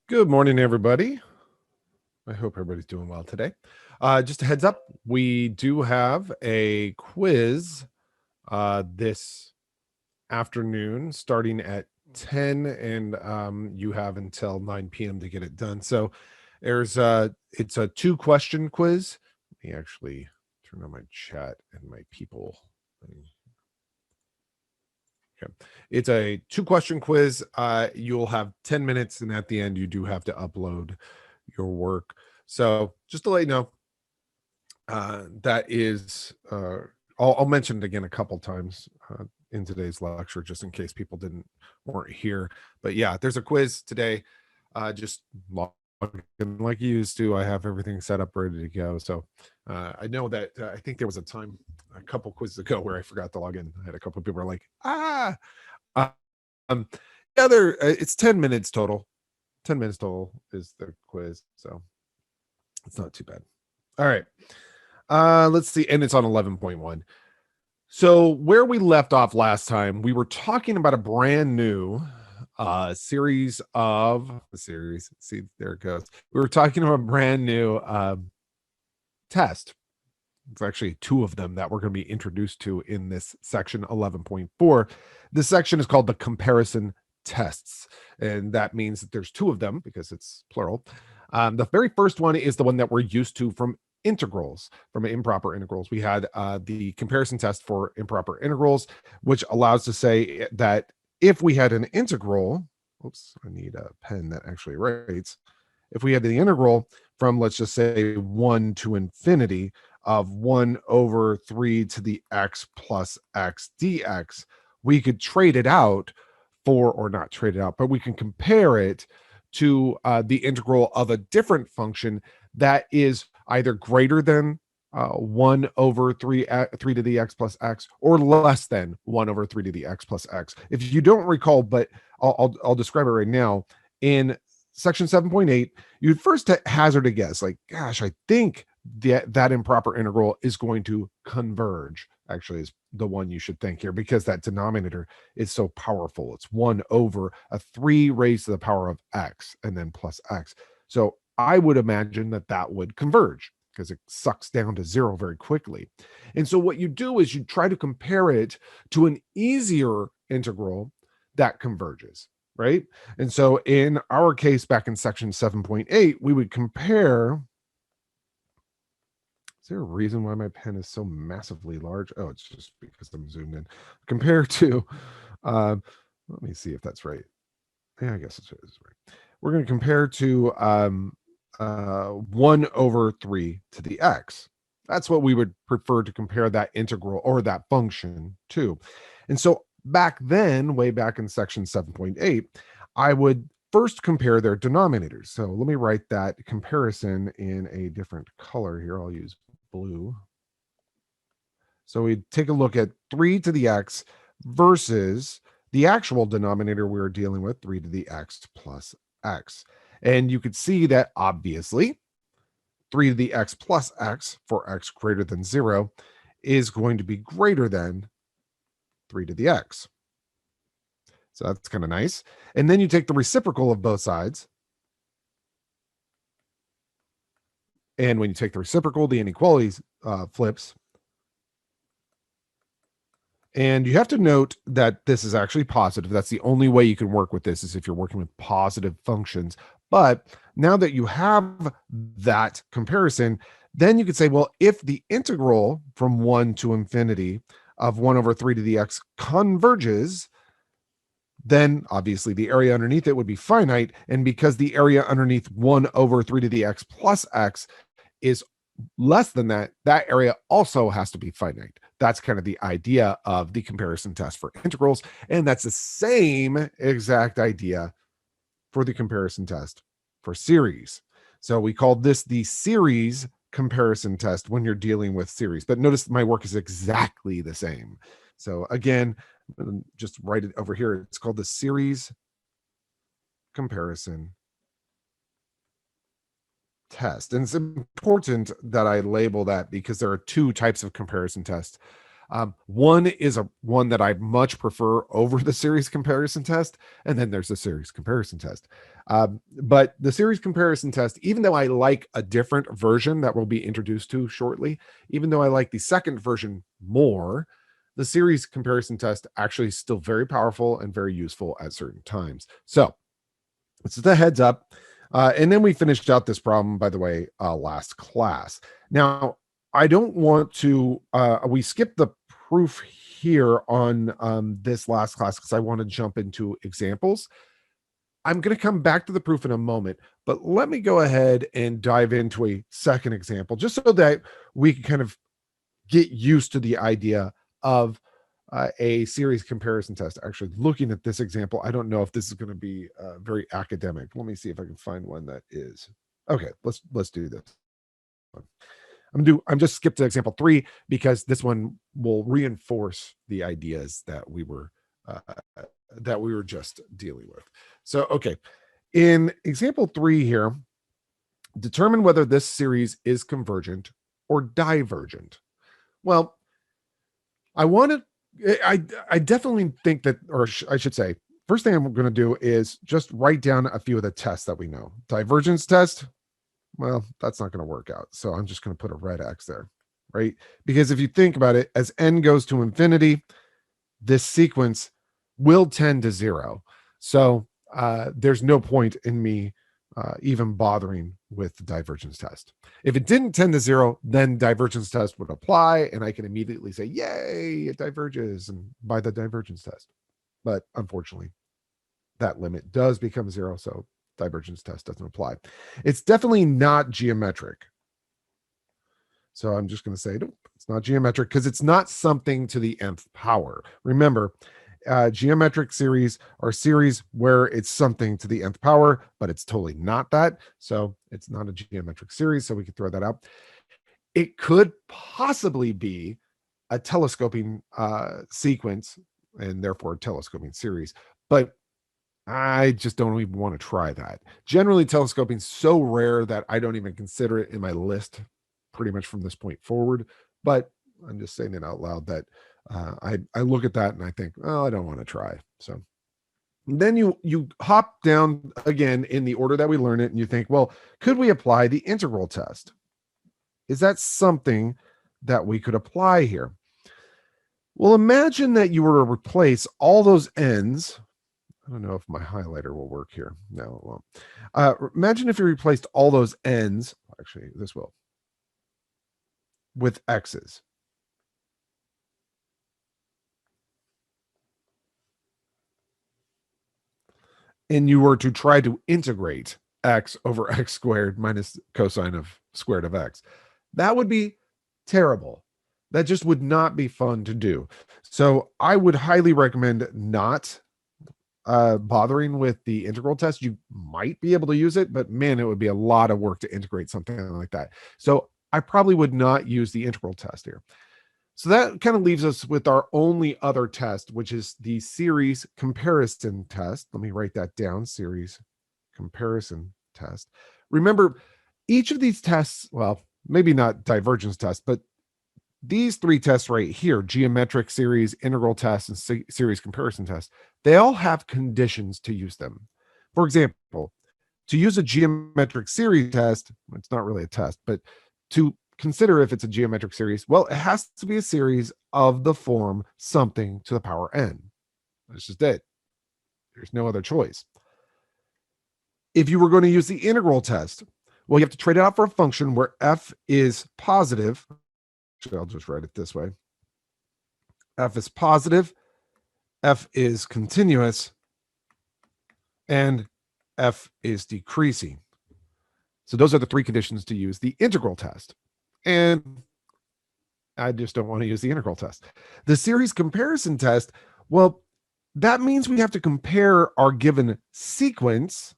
Good morning, everybody. I hope everybody's doing well today. Just a heads up, we do have a quiz this afternoon starting at 10, and you have until 9 p.m. to get it done. So it's a two-question quiz. Let me actually turn on my chat and my people thing. Okay. It's a two-question quiz. You'll have 10 minutes, and at the end, you do have to upload your work. So just to let you know, that is, I'll mention it again a couple times in today's lecture, just in case people weren't here. But yeah, there's a quiz today. Just log in like you used to. I have everything set up ready to go. So I know that I think there was a time a couple quizzes ago where I forgot to log in. I had a couple of people were like, um, the other, it's 10 minutes total. 10 minutes total is the quiz. So it's not too bad. All right. Let's see. And it's on 11.1. So where we left off last time, we were talking about a brand new series. See, there it goes. We were talking about a brand new test. It's actually two of them that we're going to be introduced to in this section 11.4. This section is called the comparison tests, and that means that there's two of them because it's plural. The very first one is the one that we're used to from integrals, from improper integrals. We had the comparison test for improper integrals, which allows to say that if we had an integral, oops, I need a pen that actually writes. If we had the integral from, let's just say, 1 to infinity of 1 over 3 to the x plus x dx, we could trade it out for, or not trade it out, but we can compare it to the integral of a different function that is either greater than 1 over 3 to the x plus x, or less than 1 over 3 to the x plus x. If you don't recall, but I'll describe it right now. In section 7.8, you'd first hazard a guess, like, gosh, I think that improper integral is going to converge, actually, is the one you should think here, because that denominator is so powerful. It's 1 over a 3 raised to the power of x and then plus x. So I would imagine that that would converge because it sucks down to 0 very quickly. And so what you do is you try to compare it to an easier integral that converges, right? And so in our case, back in section 7.8, we would compare. Is there a reason why my pen is so massively large? Oh, it's just because I'm zoomed in. Compared to, let me see if that's right. Yeah, I guess it's right. We're going to compare to 1 over 3 to the x. That's what we would prefer to compare that integral or that function to. And so back then, way back in section 7.8, I would first compare their denominators. So let me write that comparison in a different color here. I'll use blue. So we take a look at 3 to the x versus the actual denominator we were dealing with, 3 to the x plus x. And you could see that obviously 3 to the x plus x for x greater than 0 is going to be greater than 3 to the x. So that's kind of nice. And then you take the reciprocal of both sides. And when you take the reciprocal, the inequalities flips. And you have to note that this is actually positive. That's the only way you can work with this, is if you're working with positive functions. But now that you have that comparison, then you could say, well, if the integral from 1 to infinity of 1 over 3 to the x converges, then obviously the area underneath it would be finite. And because the area underneath 1 over 3 to the x plus x is less than that, that area also has to be finite. That's kind of the idea of the comparison test for integrals. And that's the same exact idea for the comparison test for series. So we call this the series comparison test when you're dealing with series. But notice my work is exactly the same. So again, just write it over here. It's called the series comparison test. And it's important that I label that because there are two types of comparison tests. One is one that I much prefer over the series comparison test, and then there's the series comparison test. But the series comparison test, even though I like a different version that we'll be introduced to shortly, even though I like the second version more, the series comparison test actually is still very powerful and very useful at certain times. So it's the heads up. And then we finished out this problem, by the way, last class. Now, I don't want to, we skipped the proof here on this last class because I want to jump into examples. I'm going to come back to the proof in a moment, but let me go ahead and dive into a second example just so that we can kind of get used to the idea of a series comparison test. Actually, looking at this example, I don't know if this is going to be very academic. Let me see if I can find one that is. Okay, let's do this. I'm just skipped to example 3 because this one will reinforce the ideas that we were just dealing with. So, okay, in example 3 here, determine whether this series is convergent or divergent. Well, I definitely think that, or I should say, first thing I'm going to do is just write down a few of the tests that we know. Divergence test, well, that's not going to work out. So I'm just going to put a red X there, right? Because if you think about it, as n goes to infinity, this sequence will tend to 0. So there's no point in me even bothering with the divergence test. If it didn't tend to 0, then divergence test would apply, and I can immediately say, yay, it diverges, and by the divergence test. But unfortunately, that limit does become 0, so divergence test doesn't apply. It's definitely not geometric. So I'm just going to say, nope, it's not geometric because it's not something to the nth power. Remember, geometric series are series where it's something to the nth power, but it's totally not that. So it's not a geometric series. So we could throw that out. It could possibly be a telescoping sequence and therefore a telescoping series, but I just don't even want to try that. Generally, telescoping is so rare that I don't even consider it in my list pretty much from this point forward. But I'm just saying it out loud that I look at that and I think, oh, I don't want to try. So then you hop down again in the order that we learn it, and you think, well, could we apply the integral test? Is that something that we could apply here? Well, imagine that you were to replace all those n's. I don't know if my highlighter will work here. No, it won't. Imagine if you replaced all those n's. Actually, this will. With x's. And you were to try to integrate x over x squared minus cosine of squared of x. That would be terrible. That just would not be fun to do. So I would highly recommend not bothering with the integral test. You might be able to use it, but man, it would be a lot of work to integrate something like that. So I probably would not use the integral test here. So that kind of leaves us with our only other test, which is the series comparison test. Let me write that down, series comparison test. Remember, each of these tests, well, maybe not divergence test, but these 3 tests right here, geometric series, integral test, and series comparison test, they all have conditions to use them. For example, to use a geometric series test, it's not really a test, but to consider if it's a geometric series, well, it has to be a series of the form something to the power n. That's just it. There's no other choice. If you were going to use the integral test, well, you have to trade it out for a function where f is positive. Actually, I'll just write it this way. F is positive, f is continuous, and f is decreasing. So those are the 3 conditions to use the integral test. And I just don't want to use the integral test. The series comparison test, well, that means we have to compare our given sequence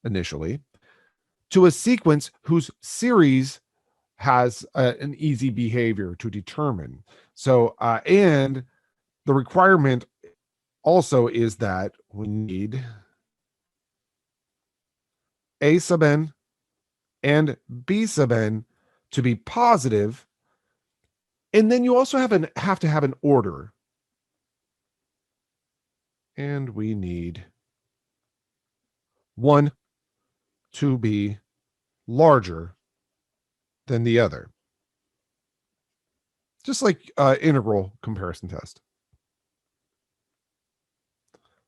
initially to a sequence whose series has an easy behavior to determine. So, and the requirement also is that we need a sub n and b sub n to be positive And then you also have to have an order. And we need one to be larger than the other. Just like integral comparison test.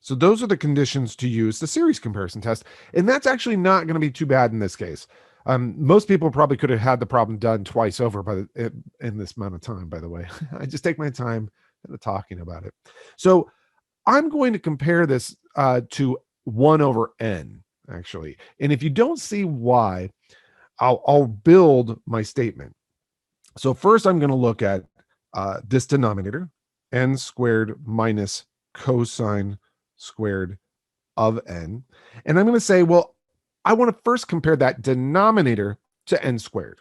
So those are the conditions to use the series comparison test. And that's actually not going to be too bad in this case. Most people probably could have had the problem done twice over in this amount of time, by the way. I just take my time talking about it. So I'm going to compare this to 1 over n, actually. And if you don't see why, I'll build my statement. So first I'm going to look at this denominator, n squared minus cosine squared of n. And I'm going to say, well, I want to first compare that denominator to n squared.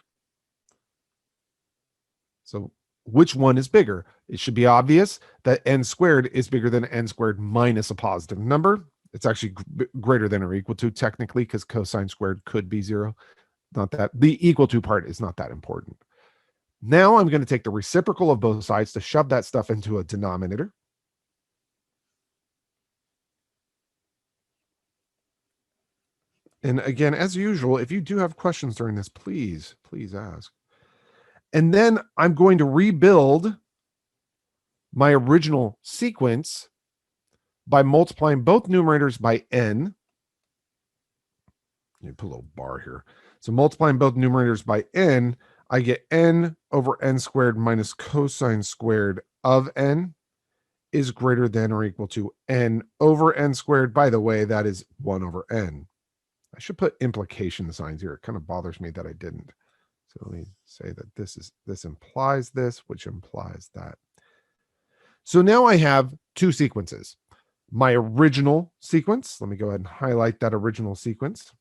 So which one is bigger? It should be obvious that n squared is bigger than n squared minus a positive number. It's actually greater than or equal to technically, because cosine squared could be 0. Not that the equal to part is not that important. Now I'm going to take the reciprocal of both sides to shove that stuff into a denominator. And again, as usual, if you do have questions during this, please ask. And then I'm going to rebuild my original sequence by multiplying both numerators by n. Let me put a little bar here. So multiplying both numerators by n, I get n over n squared minus cosine squared of n is greater than or equal to n over n squared. By the way, that is 1 over n. I should put implication signs here. It kind of bothers me that I didn't. So let me say that this implies this, which implies that. So now I have two sequences. My original sequence, let me go ahead and highlight that original sequence.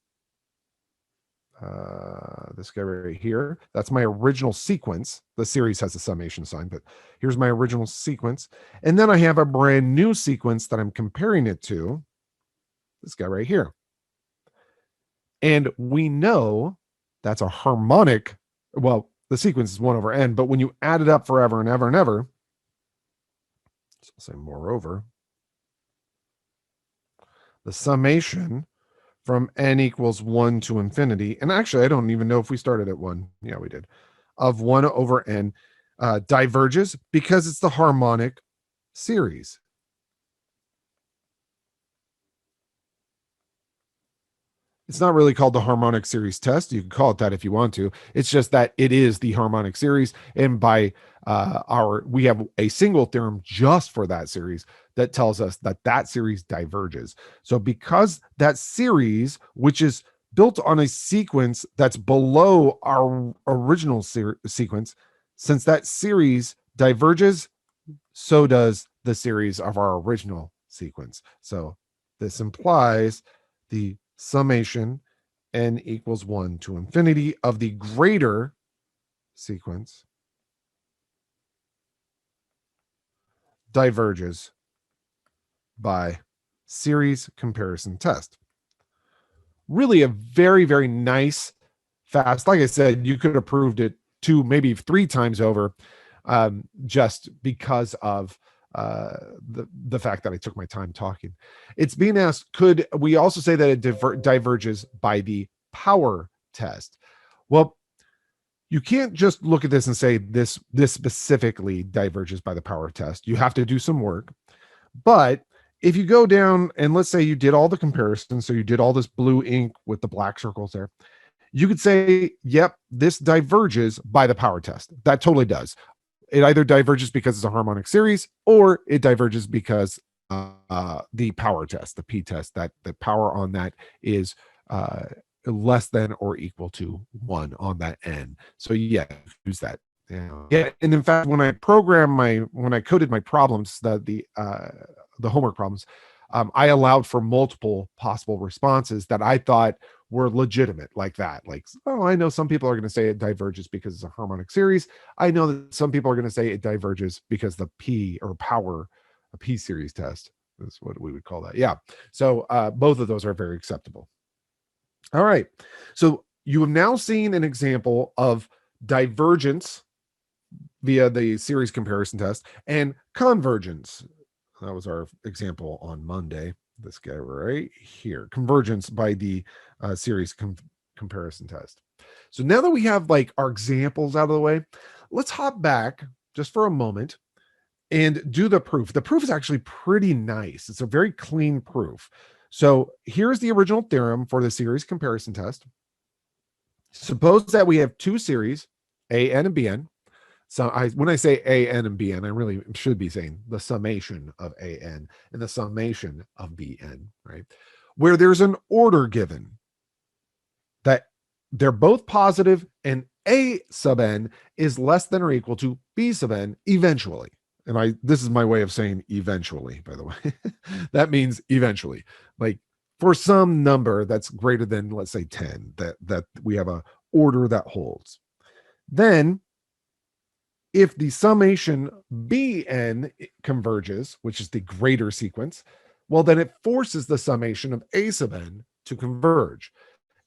This guy right here, that's my original sequence. The series has a summation sign, but here's my original sequence. And then I have a brand new sequence that I'm comparing it to, this guy right here. And we know that's a harmonic. Well, the sequence is 1 over n, but when you add it up forever and ever and ever, so I'll say moreover, the summation from n equals 1 to infinity, and actually I don't even know if we started at 1. Yeah, we did. Of 1 over n diverges because it's the harmonic series. It's not really called the harmonic series test. You can call it that if you want to. It's just that it is the harmonic series. And by we have a single theorem just for that series that tells us that that series diverges. So because that series, which is built on a sequence that's below our original sequence, since that series diverges, so does the series of our original sequence. So this implies the summation n equals 1 to infinity of the greater sequence diverges by series comparison test. Really a very, very nice, fast, like I said, you could have proved it 2, maybe 3 times over, just because of the fact that I took my time talking. It's being asked, could we also say that it diverges by the power test? Well, you can't just look at this and say this specifically diverges by the power test. You have to do some work. But if you go down and let's say you did all the comparisons, so you did all this blue ink with the black circles there, you could say, yep, this diverges by the power test. That totally does. It either diverges because it's a harmonic series, or it diverges because the power test, the P test, that the power on that is less than or equal to 1 on that n. So yeah, use that. Yeah, and in fact, when I coded my problems, the homework problems, I allowed for multiple possible responses that I thought were legitimate, like that. Like, oh, I know some people are going to say it diverges because it's a harmonic series. I know that some people are going to say it diverges because the P or power, a P series test is what we would call that. Yeah. So both of those are very acceptable. All right. So you have now seen an example of divergence via the series comparison test, and convergence. That was our example on Monday. This guy right here, convergence by the series comparison test. So now that we have like our examples out of the way, let's hop back just for a moment and do the proof. The proof is actually pretty nice. It's a very clean proof. So here's the original theorem for the series comparison test. Suppose that we have two series, AN and BN. So when I say AN and BN, I really should be saying the summation of AN and the summation of BN, right? Where there's an order given that they're both positive and A sub n is less than or equal to B sub n eventually. And this is my way of saying eventually, by the way. That means eventually. Like for some number that's greater than, let's say, 10, that we have a order that holds. Then if the summation Bn converges, which is the greater sequence, well, then it forces the summation of A sub n to converge.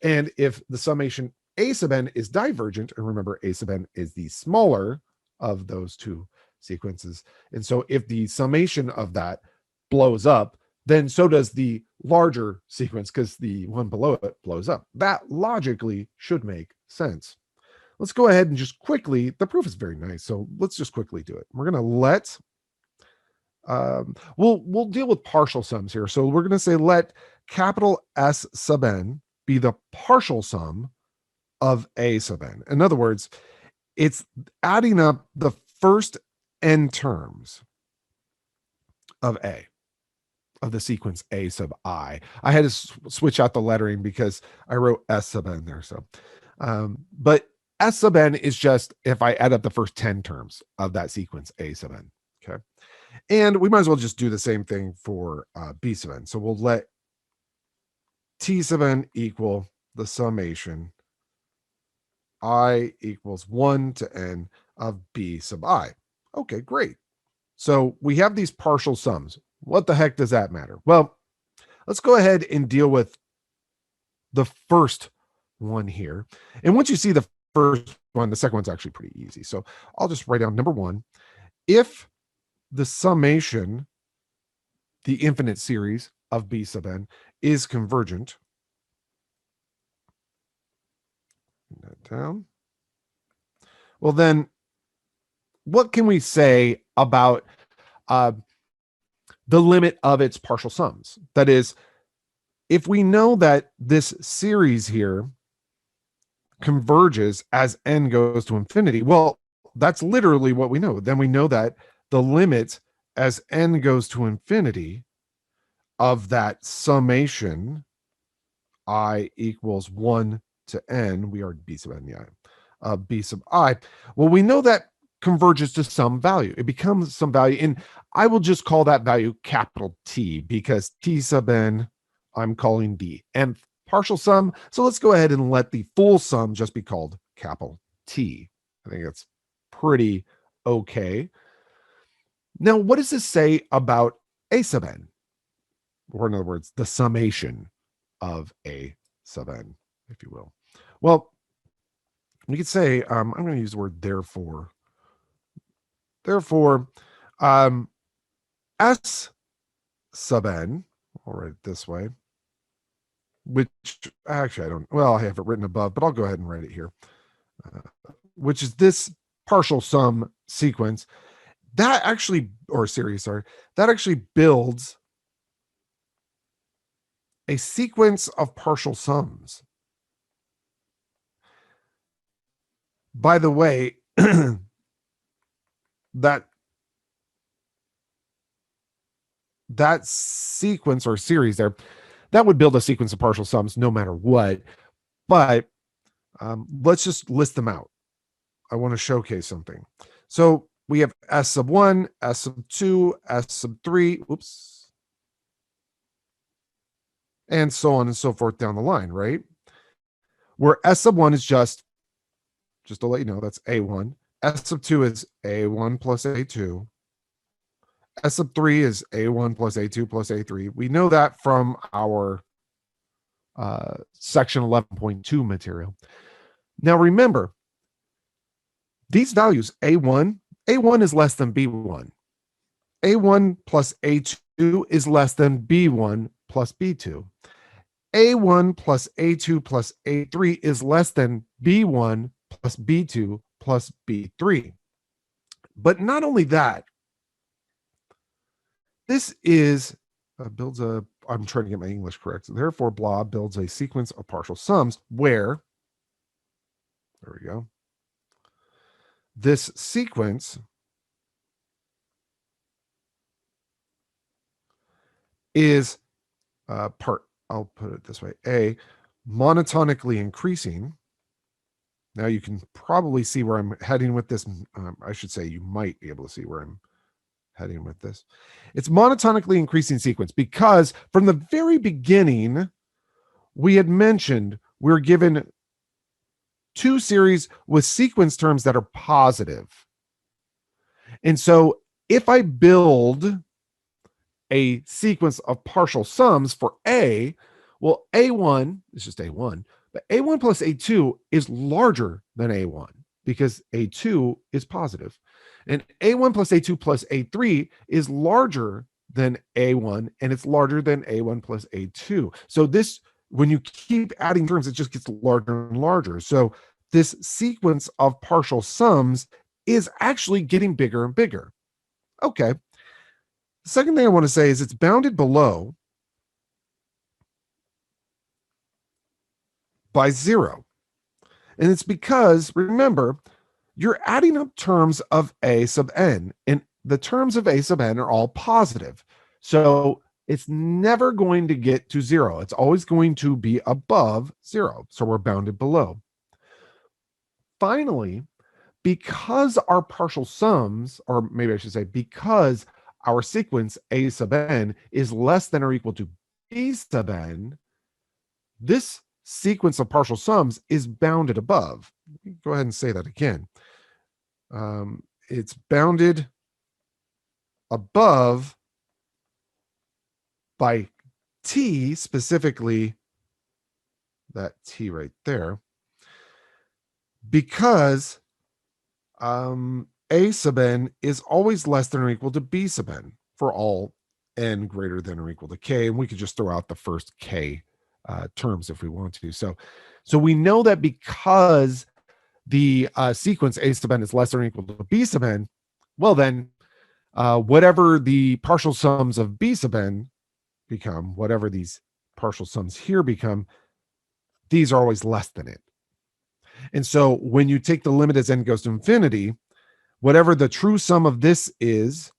And if the summation A sub n is divergent, and remember A sub n is the smaller of those two sequences, and so if the summation of that blows up, then so does the larger sequence because the one below it blows up. That logically should make sense. Let's go ahead and just quickly, the proof is very nice, so let's just quickly do it. We're going to let, we'll deal with partial sums here. So we're going to say let capital S sub n be the partial sum of A sub n. In other words, it's adding up the first n terms of A, of the sequence A sub I. I had to switch out the lettering because I wrote S sub n there. So, but S sub n is just if I add up the first 10 terms of that sequence A sub n. Okay. And we might as well just do the same thing for B sub n. So we'll let T sub n equal the summation I equals 1 to n of B sub I. Okay, great. So we have these partial sums. What the heck does that matter? Well, let's go ahead and deal with the first one here. And once you see the first one, the second one's actually pretty easy. So I'll just write down number one. If the summation, the infinite series of B sub n is convergent, that down. Well, then what can we say about the limit of its partial sums? That is, if we know that this series here converges as n goes to infinity, well, that's literally what we know. Then we know that the limit as n goes to infinity of that summation I equals 1 to n, we are B sub n, yeah, B sub I. Well, we know that converges to some value. It becomes some value, and I will just call that value capital T because T sub n, I'm calling the nth partial sum. So let's go ahead and let the full sum just be called capital T. I think that's pretty okay. Now, what does this say about A sub n? Or in other words, the summation of A sub n, if you will. Well, we could say, I'm going to use the word therefore. Therefore, S sub n, I'll write it this way, which actually I don't, well, I have it written above, but I'll go ahead and write it here, which is this partial sum sequence that actually, or series, sorry, that actually builds a sequence of partial sums. By the way, that sequence or series there, that would build a sequence of partial sums no matter what. But let's just list them out. I want to showcase something. So we have S sub 1, S sub 2, S sub 3, oops, and so on and so forth down the line, right? Where S sub 1 is just to let you know, that's A1. S sub 2 is A1 plus A2. S sub 3 is A1 plus A2 plus A3. We know that from our section 11.2 material. Now remember, these values, A1, A1 is less than B1. A1 plus A2 is less than B1 plus B2. A1 plus A2 plus A3 is less than B1 plus B2 plus B3. But not only that, this is builds a, I'm trying to get my English correct. Therefore, blah builds a sequence of partial sums where, there we go, this sequence is I'll put it this way, A, monotonically increasing. Now you can probably see where I'm heading with this. I should say you might be able to see where I'm heading with this. It's monotonically increasing sequence because from the very beginning, we had mentioned we're given two series with sequence terms that are positive. And so if I build a sequence of partial sums for A, well, A1 is just A1, but A1 plus A2 is larger than A1 because A2 is positive. And A1 plus A2 plus A3 is larger than A1, and it's larger than A1 plus A2. So this, when you keep adding terms, it just gets larger and larger. So this sequence of partial sums is actually getting bigger and bigger. Okay. The second thing I want to say is it's bounded below by 0. And it's because, remember, you're adding up terms of A sub n, and the terms of A sub n are all positive. So it's never going to get to 0. It's always going to be above 0. So we're bounded below. Finally, because our partial sums, or maybe I should say, because our sequence A sub n is less than or equal to B sub n, this sequence of partial sums is bounded above. Go ahead and say that again. It's bounded above by t, specifically that t right there, because A sub n is always less than or equal to B sub n for all n greater than or equal to k. And we could just throw out the first k terms if we want to. So we know that because the sequence A sub n is less than or equal to B sub n, well then, whatever the partial sums of B sub n become, whatever these partial sums here become, these are always less than it. And so when you take the limit as n goes to infinity, whatever the true sum of this is,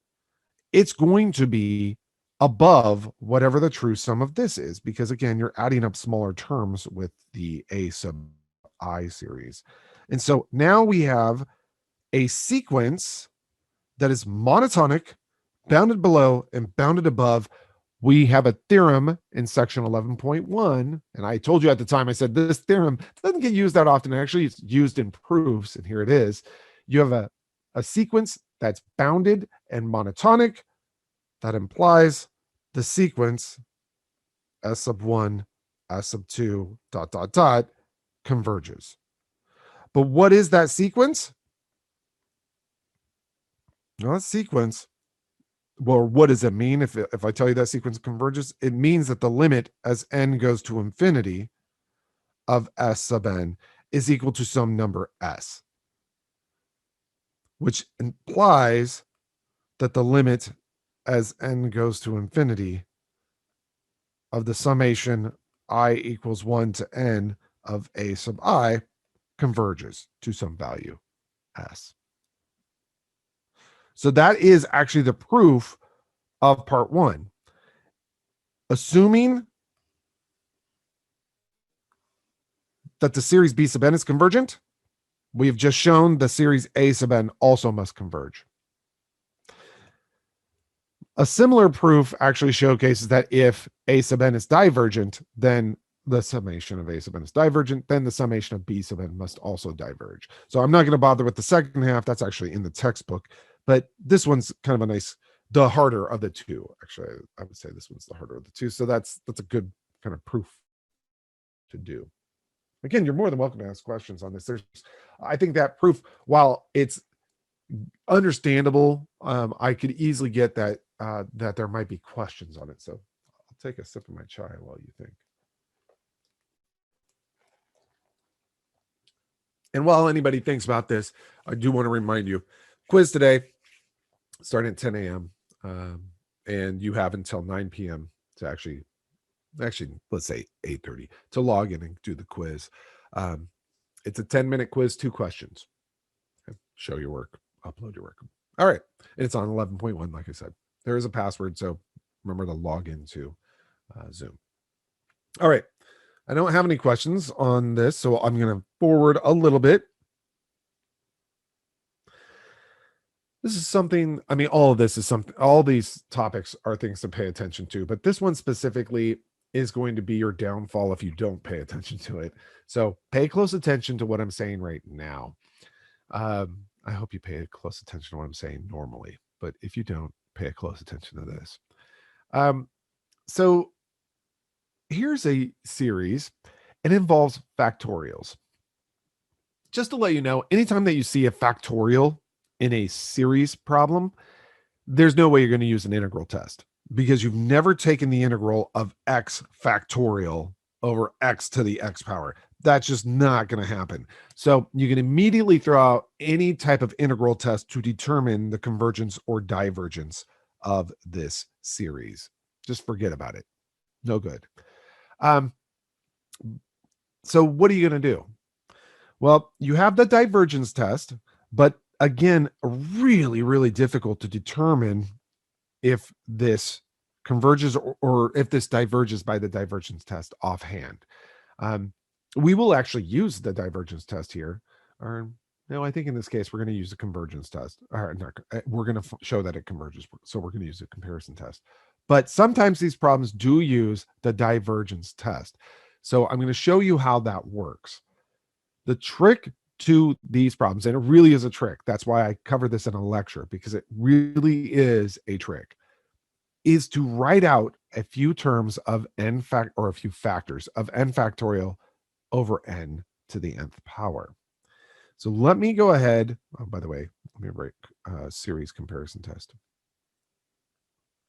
it's going to be above whatever the true sum of this is, because again, you're adding up smaller terms with the A sub I series. And so now we have a sequence that is monotonic, bounded below and bounded above. We have a theorem in section 11.1. And I told you at the time, I said, this theorem doesn't get used that often. Actually, it's used in proofs. And here it is. You have a sequence that's bounded and monotonic. That implies the sequence S sub 1, S sub 2, ... converges. But what is that sequence? Well, that sequence, well, what does it mean if I tell you that sequence converges? It means that the limit as n goes to infinity of S sub n is equal to some number S, which implies that the limit as n goes to infinity of the summation I equals 1 to n of A sub I converges to some value S. So that is actually the proof of part 1. Assuming that the series B sub n is convergent, we've just shown the series A sub n also must converge. A similar proof actually showcases that if A sub n is divergent, then the summation of A sub n is divergent, then the summation of B sub n must also diverge. So I'm not going to bother with the second half. That's actually in the textbook. But this one's kind of a nice, the harder of the two. Actually, I would say this one's the harder of the two. So that's a good kind of proof to do. Again, you're more than welcome to ask questions on this. I think that proof, while it's understandable. I could easily get that that there might be questions on it. So I'll take a sip of my chai while you think. And while anybody thinks about this, I do want to remind you, quiz today, starting at 10 a.m. And you have until 9 p.m. to actually, let's say 8:30 to log in and do the quiz. It's a 10-minute quiz, 2 questions. Okay. Show your work, upload your work. All right. It's on 11.1, like I said. There is a password, so remember to log into Zoom. All right. I don't have any questions on this, so I'm going to forward a little bit. This is something, I mean, all of this is something, all these topics are things to pay attention to, but this one specifically is going to be your downfall if you don't pay attention to it. So pay close attention to what I'm saying right now. I hope you pay close attention to what I'm saying normally, but if you don't, pay close attention to this. So here's a series. It involves factorials. Just to let you know, anytime that you see a factorial in a series problem, there's no way you're going to use an integral test because you've never taken the integral of x factorial over x to the x power. That's just not going to happen. So you can immediately throw out any type of integral test to determine the convergence or divergence of this series. Just forget about it. No good. So what are you going to do? Well, you have the divergence test, but again, really, really difficult to determine if this converges or if this diverges by the divergence test offhand. We will actually use the divergence test here. Or no, I think in this case, we're going to use a convergence test. Or not, we're going to show that it converges. So we're going to use a comparison test. But sometimes these problems do use the divergence test. So I'm going to show you how that works. The trick to these problems, and it really is a trick. That's why I cover this in a lecture, because it really is a trick, is to write out a few terms of n or a few factors of n factorial over n to the nth power. So let me go ahead. Oh, by the way, let me write series comparison test.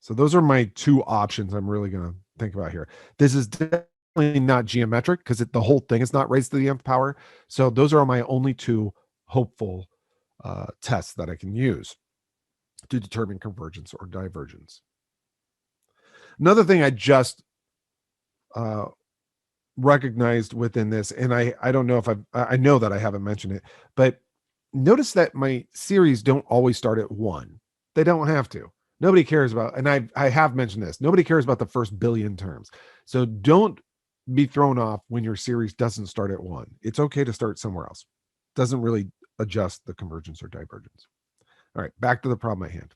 So those are my 2 options I'm really going to think about here. This is definitely not geometric because the whole thing is not raised to the nth power. So those are my only 2 hopeful tests that I can use to determine convergence or divergence. Another thing I just recognized within this, and I don't know if I know that I haven't mentioned it, but notice that my series don't always start at 1. They don't have to. Nobody cares about, and I have mentioned this, nobody cares about the first billion terms. So don't be thrown off when your series doesn't start at 1. It's okay to start somewhere else. Doesn't really adjust the convergence or divergence. All right, back to the problem at hand.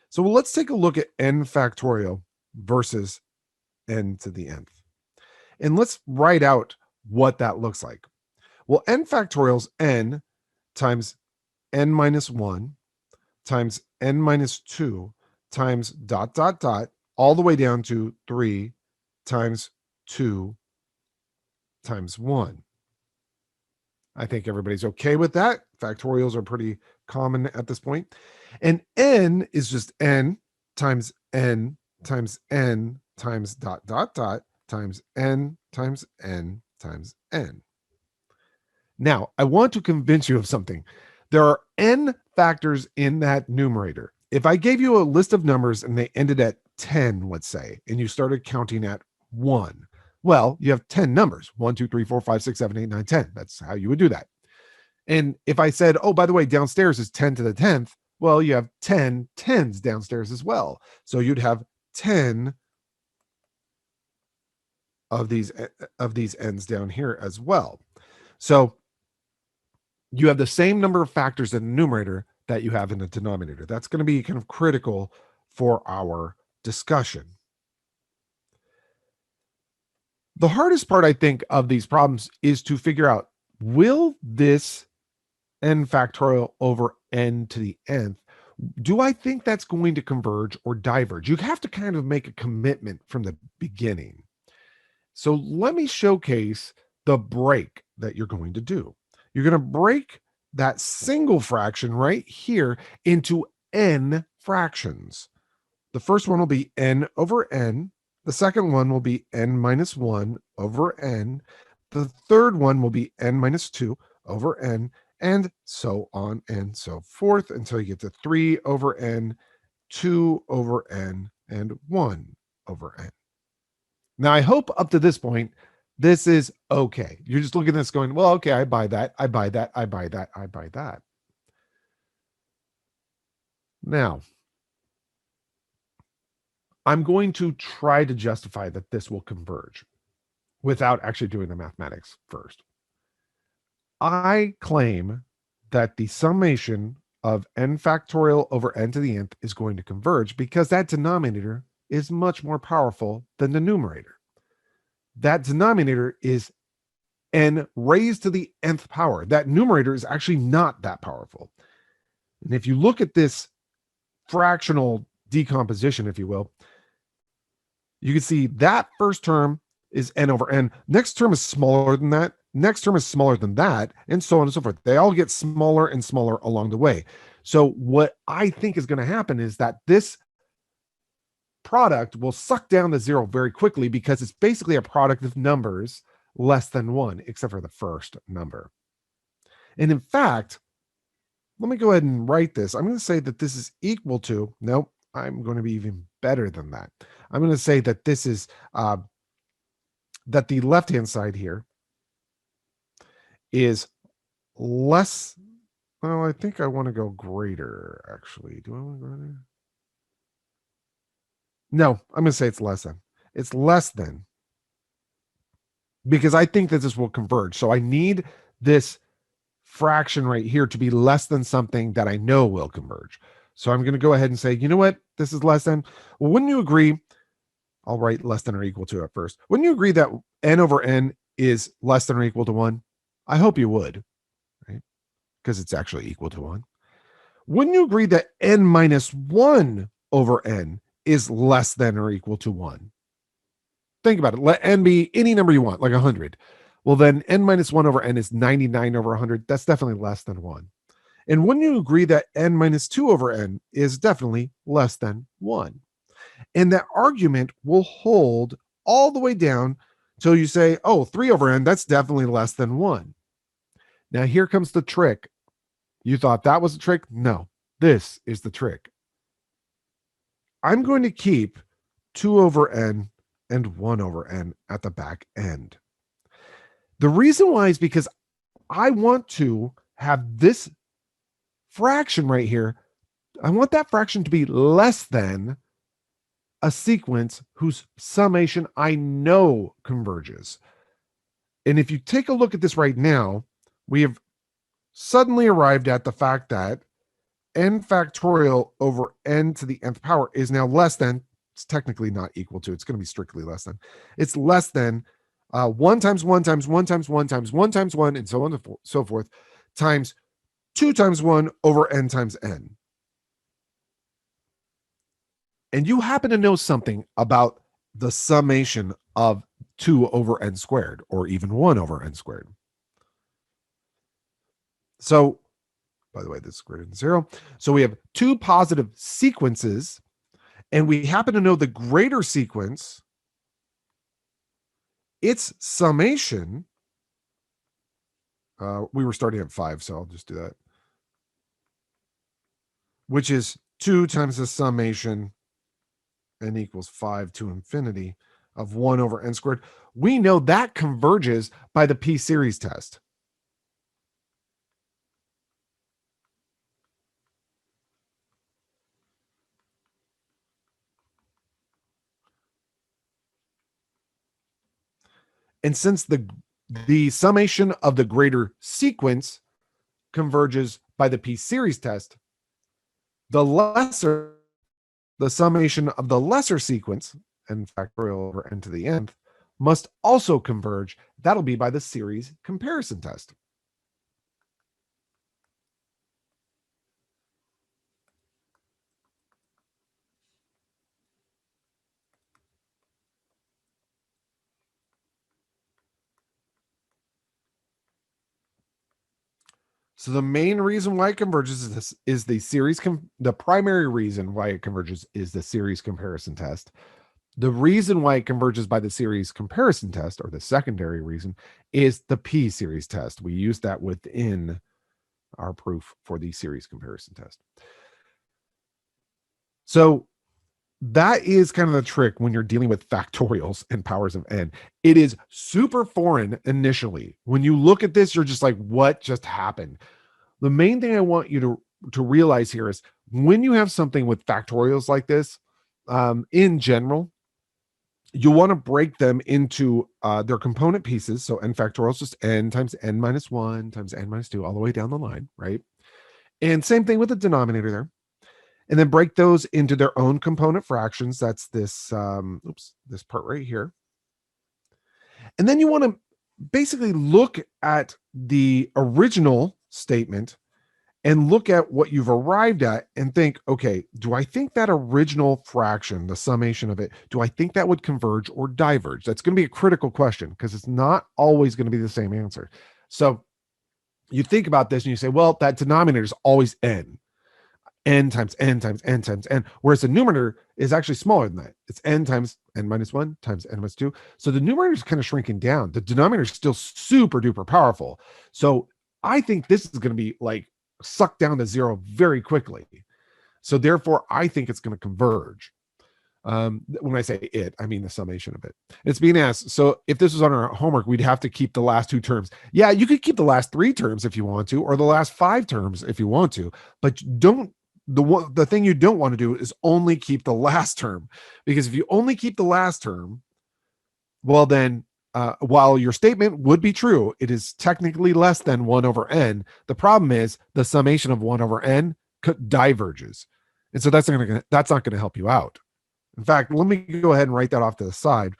So let's take a look at n factorial versus n to the nth. And let's write out what that looks like. Well, n factorial is n times n minus 1 times n minus 2 times dot, dot, dot, all the way down to 3 times 2 times 1. I think everybody's okay with that. Factorials are pretty common at this point. And n is just n times n times n times dot, dot, dot times n times n times n. Now, I want to convince you of something. There are n factors in that numerator. If I gave you a list of numbers and they ended at 10, let's say, and you started counting at 1, well, you have 10 numbers, 1, 2, 3, 4, 5, 6, 7, 8, 9, 10. That's how you would do that. And if I said, oh, by the way, downstairs is 10 to the 10th, well, you have 10 tens downstairs as well. So you'd have 10 of these ends down here as well. So you have the same number of factors in the numerator that you have in the denominator. That's going to be kind of critical for our discussion. The hardest part, I think, of these problems is to figure out, will this n factorial over n to the nth, do I think that's going to converge or diverge? You have to kind of make a commitment from the beginning. So let me showcase the break that you're going to do. You're going to break that single fraction right here into n fractions. The first one will be n over n. The second one will be n minus 1 over n. The third one will be n minus 2 over n, and so on and so forth until you get to 3 over n, 2 over n, and 1 over n. Now, I hope up to this point, this is okay. You're just looking at this going, well, okay, I buy that, I buy that, I buy that, I buy that. Now, I'm going to try to justify that this will converge without actually doing the mathematics first. I claim that the summation of n factorial over n to the nth is going to converge because that denominator is much more powerful than the numerator. That denominator is n raised to the nth power. That numerator is actually not that powerful. And if you look at this fractional decomposition, if you will, you can see that first term is n over n. Next term is smaller than that. Next term is smaller than that, and so on and so forth. They all get smaller and smaller along the way. So what I think is going to happen is that this product will suck down the zero very quickly because it's basically a product of numbers less than 1, except for the first number. And in fact, let me go ahead and write this. I'm going to say that this is equal to, nope, I'm going to be even better than that. I'm going to say that this is, that the left-hand side here is less, well, I think I want to go greater, actually. Do I want to go greater? No, I'm going to say it's less than. It's less than, because I think that this will converge. So I need this fraction right here to be less than something that I know will converge. So I'm going to go ahead and say, you know what? This is less than. Well, wouldn't you agree? I'll write less than or equal to at first. Wouldn't you agree that n over n is less than or equal to 1? I hope you would, right? Because it's actually equal to 1. Wouldn't you agree that n minus 1 over n is less than or equal to 1? Think about it. Let n be any number you want, like 100. Well, then n minus 1 over n is 99 over 100. That's definitely less than 1. And wouldn't you agree that n minus 2 over n is definitely less than 1? And that argument will hold all the way down till you say, oh, 3 over n, that's definitely less than 1. Now, here comes the trick. You thought that was the trick? No, this is the trick. I'm going to keep 2 over n and 1 over n at the back end. The reason why is because I want to have this fraction right here. I want that fraction to be less than a sequence whose summation I know converges. And if you take a look at this right now, we have suddenly arrived at the fact that n factorial over n to the nth power is now less than, it's technically not equal to, it's going to be strictly less than, it's less than 1 times 1 times 1 times 1 times 1 times 1 and so on and so forth times 2 times 1 over n times n. And you happen to know something about the summation of 2 over n squared, or even 1 over n squared. So, by the way, this is greater than 0. So we have two positive sequences, and we happen to know the greater sequence, its summation. We were starting at 5, so I'll just do that. Which is 2 times the summation n equals 5 to infinity of 1 over n squared. We know that converges by the p-series test. And since the summation of the greater sequence converges by the p-series test, the summation of the lesser sequence, n factorial over n to the nth, must also converge. That'll be by the series comparison test. So the main reason why it converges is the primary reason why it converges is the series comparison test. The reason why it converges by the series comparison test, or the secondary reason, is the p-series test. We use that within our proof for the series comparison test. So that is kind of the trick when you're dealing with factorials and powers of n. It is super foreign initially. When you look at this, you're just like, what just happened? The main thing I want you to realize here is when you have something with factorials like this, in general, you want to break them into their component pieces. So n factorial is just n times n minus 1 times n minus 2 all the way down the line, right? And same thing with the denominator there. And then break those into their own component fractions. That's this, this part right here. And then you want to basically look at the original statement and look at what you've arrived at and think, okay, do I think that original fraction, the summation of it, do I think that would converge or diverge? That's going to be a critical question because it's not always going to be the same answer. So you think about this and you say, well, that denominator is always n times n times n times n, whereas the numerator is actually smaller than that. It's n times n minus 1 times n minus 2. So the numerator is kind of shrinking down. The denominator is still super duper powerful. So I think this is going to be like sucked down to zero very quickly. So therefore, I think it's going to converge. When I say it, I mean the summation of it. It's being asked, so if this was on our homework, we'd have to keep the last 2 terms. Yeah, you could keep the last 3 terms if you want to, or the last 5 terms if you want to, but the thing you don't want to do is only keep the last term, because if you only keep the last term, well then, while your statement would be true, it is technically less than 1 over n. The problem is the summation of 1 over n diverges. And so that's not going to help you out. In fact, let me go ahead and write that off to the side.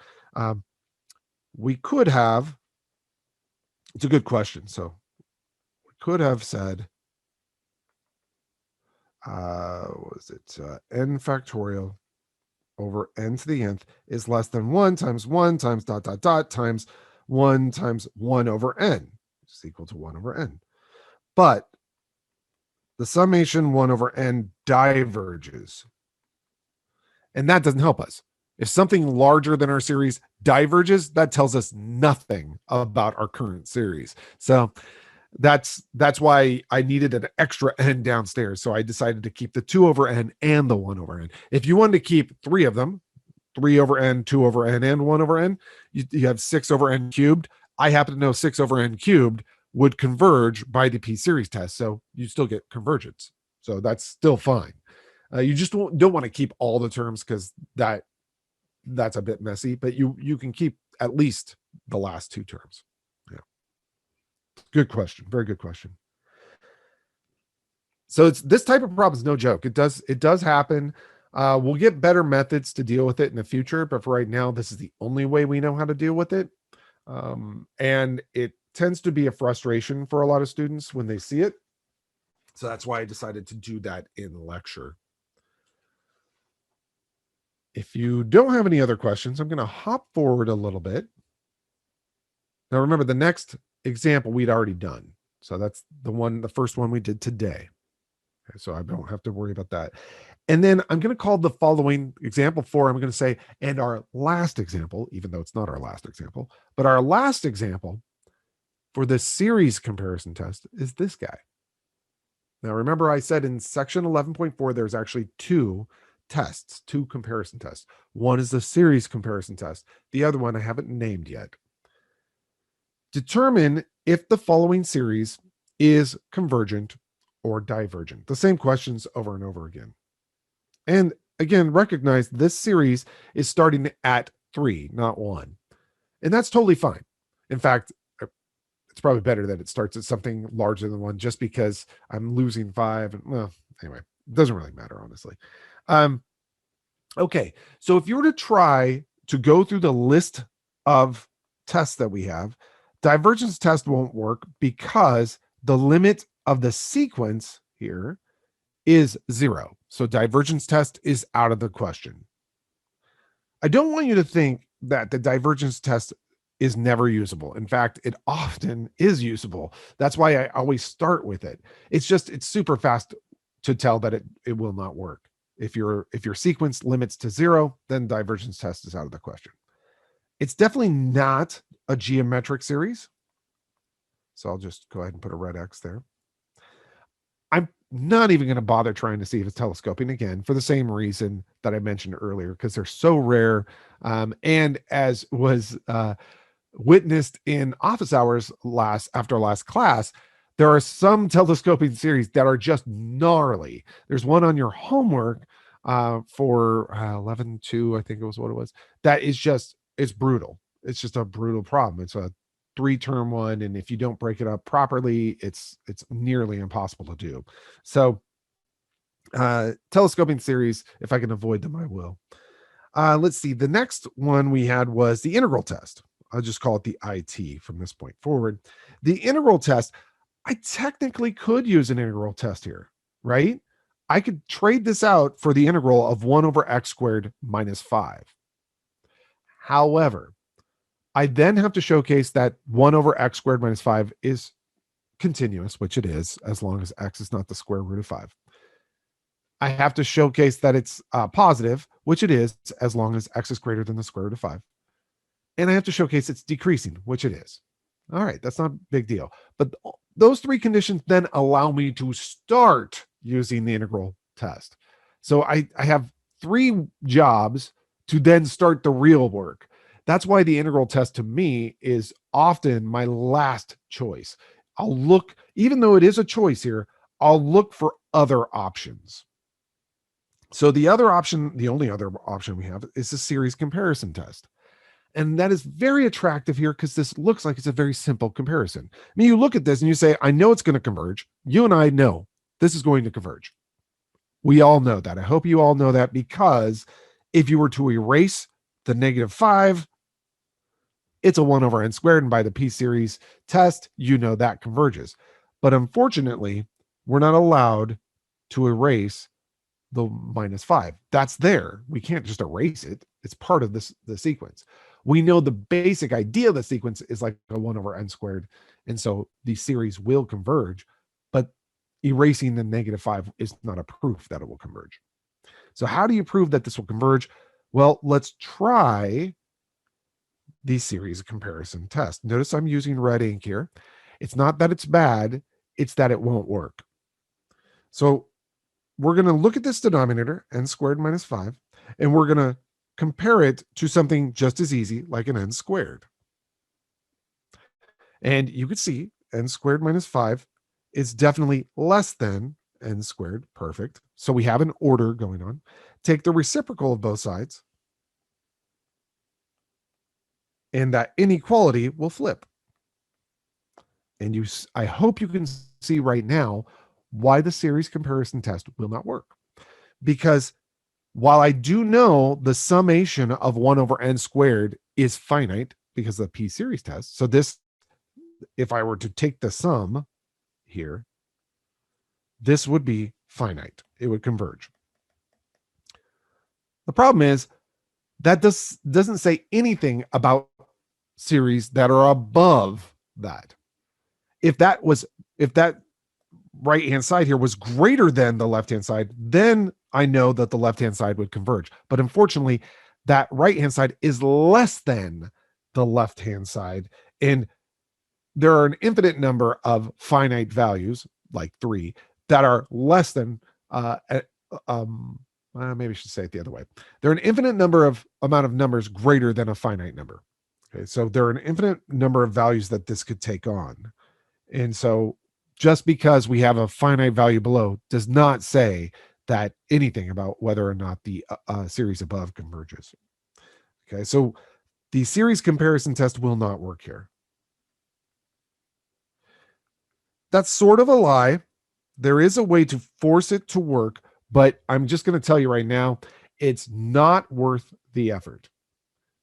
We could have, it's a good question. So we could have said, n factorial over n to the nth is less than 1 times dot dot dot times 1 times 1 over n, which is equal to 1 over n. But the summation 1 over n diverges. And that doesn't help us. If something larger than our series diverges, that tells us nothing about our current series. So that's why I needed an extra n downstairs. So I decided to keep the 2 over n and the 1 over n. If you wanted to keep 3 of them, 3 over n, 2 over n, and 1 over n, you have 6 over n cubed. I happen to know 6 over n cubed would converge by the p-series test. So you still get convergence. So that's still fine. You just don't want to keep all the terms because that's a bit messy, but you can keep at least the last 2 terms. Yeah. Good question. Very good question. So it's this type of problem is no joke. It does happen. We'll get better methods to deal with it in the future, but for right now, this is the only way we know how to deal with it. And it tends to be a frustration for a lot of students when they see it. So that's why I decided to do that in lecture. If you don't have any other questions, I'm going to hop forward a little bit. Now, remember, the next example we'd already done. So that's the first one we did today. Okay, so I don't have to worry about that. And then I'm going to call the following example 4. I'm going to say, and our last example, even though it's not our last example, but our last example for the series comparison test is this guy. Now, remember I said in section 11.4, there's actually 2 tests, 2 comparison tests. One is the series comparison test. The other one I haven't named yet. Determine if the following series is convergent or divergent. The same questions over and over again. And again, recognize this series is starting at 3, not 1. And that's totally fine. In fact, it's probably better that it starts at something larger than 1 just because I'm losing 5. And well, anyway, it doesn't really matter, honestly. Okay, so if you were to try to go through the list of tests that we have, divergence test won't work because the limit of the sequence here is 0. So divergence test is out of the question. I don't want you to think that the divergence test is never usable. In fact, it often is usable. That's why I always start with it. It's super fast to tell that it will not work. If your sequence limits to 0, then divergence test is out of the question. It's definitely not a geometric series. So I'll just go ahead and put a red X there. I'm not even going to bother trying to see if it's telescoping again for the same reason that I mentioned earlier, because they're so rare. And as was witnessed in office hours after last class, there are some telescoping series that are just gnarly. There's one on your homework for 11-2, I think it was what it was. That is just, it's brutal. It's just a brutal problem. It's a 3-term one, and if you don't break it up properly, it's nearly impossible to do. So telescoping series, if I can avoid them, I will. Let's see. The next one we had was the integral test. I'll just call it the IT from this point forward. The integral test, I technically could use an integral test here, right? I could trade this out for the integral of 1 over x squared minus 5. However, I then have to showcase that 1 over x squared minus 5 is continuous, which it is, as long as x is not the square root of 5. I have to showcase that it's positive, which it is, as long as x is greater than the square root of 5. And I have to showcase it's decreasing, which it is. All right, that's not a big deal. But those 3 conditions then allow me to start using the integral test. So I have 3 jobs to then start the real work. That's why the integral test to me is often my last choice. I'll look, even though it is a choice here, I'll look for other options. So the other option, the only other option we have, is a series comparison test. And that is very attractive here because this looks like it's a very simple comparison. I mean, you look at this and you say, I know it's going to converge. You and I know this is going to converge. We all know that. I hope you all know that, because if you were to erase the -5, it's a 1 over n squared. And by the p-series test, you know that converges. But unfortunately, we're not allowed to erase the -5. That's there. We can't just erase it. It's part of the sequence. We know the basic idea of the sequence is like a 1 over n squared. And so the series will converge, but erasing the -5 is not a proof that it will converge. So how do you prove that this will converge? Well, let's try the series comparison test. Notice I'm using red ink here. It's not that it's bad, it's that it won't work. So we're going to look at this denominator, n squared minus 5, and we're going to compare it to something just as easy, like an n squared. And you could see n squared minus 5 is definitely less than n squared. Perfect. So we have an order going on. Take the reciprocal of both sides, and that inequality will flip. And I hope you can see right now why the series comparison test will not work. Because while I do know the summation of 1 over n squared is finite because of the p-series test, so this, if I were to take the sum here, this would be finite. It would converge. The problem is that this doesn't say anything about series that are above that. If that right-hand side here was greater than the left-hand side, then I know that the left-hand side would converge. But unfortunately, that right-hand side is less than the left-hand side. And there are an infinite number of finite values, like 3, that are less than, maybe I should say it the other way. There are an infinite amount of numbers greater than a finite number. Okay, so there are an infinite number of values that this could take on. And so just because we have a finite value below does not say that anything about whether or not the series above converges. Okay, so the series comparison test will not work here. That's sort of a lie. There is a way to force it to work, but I'm just going to tell you right now, it's not worth the effort.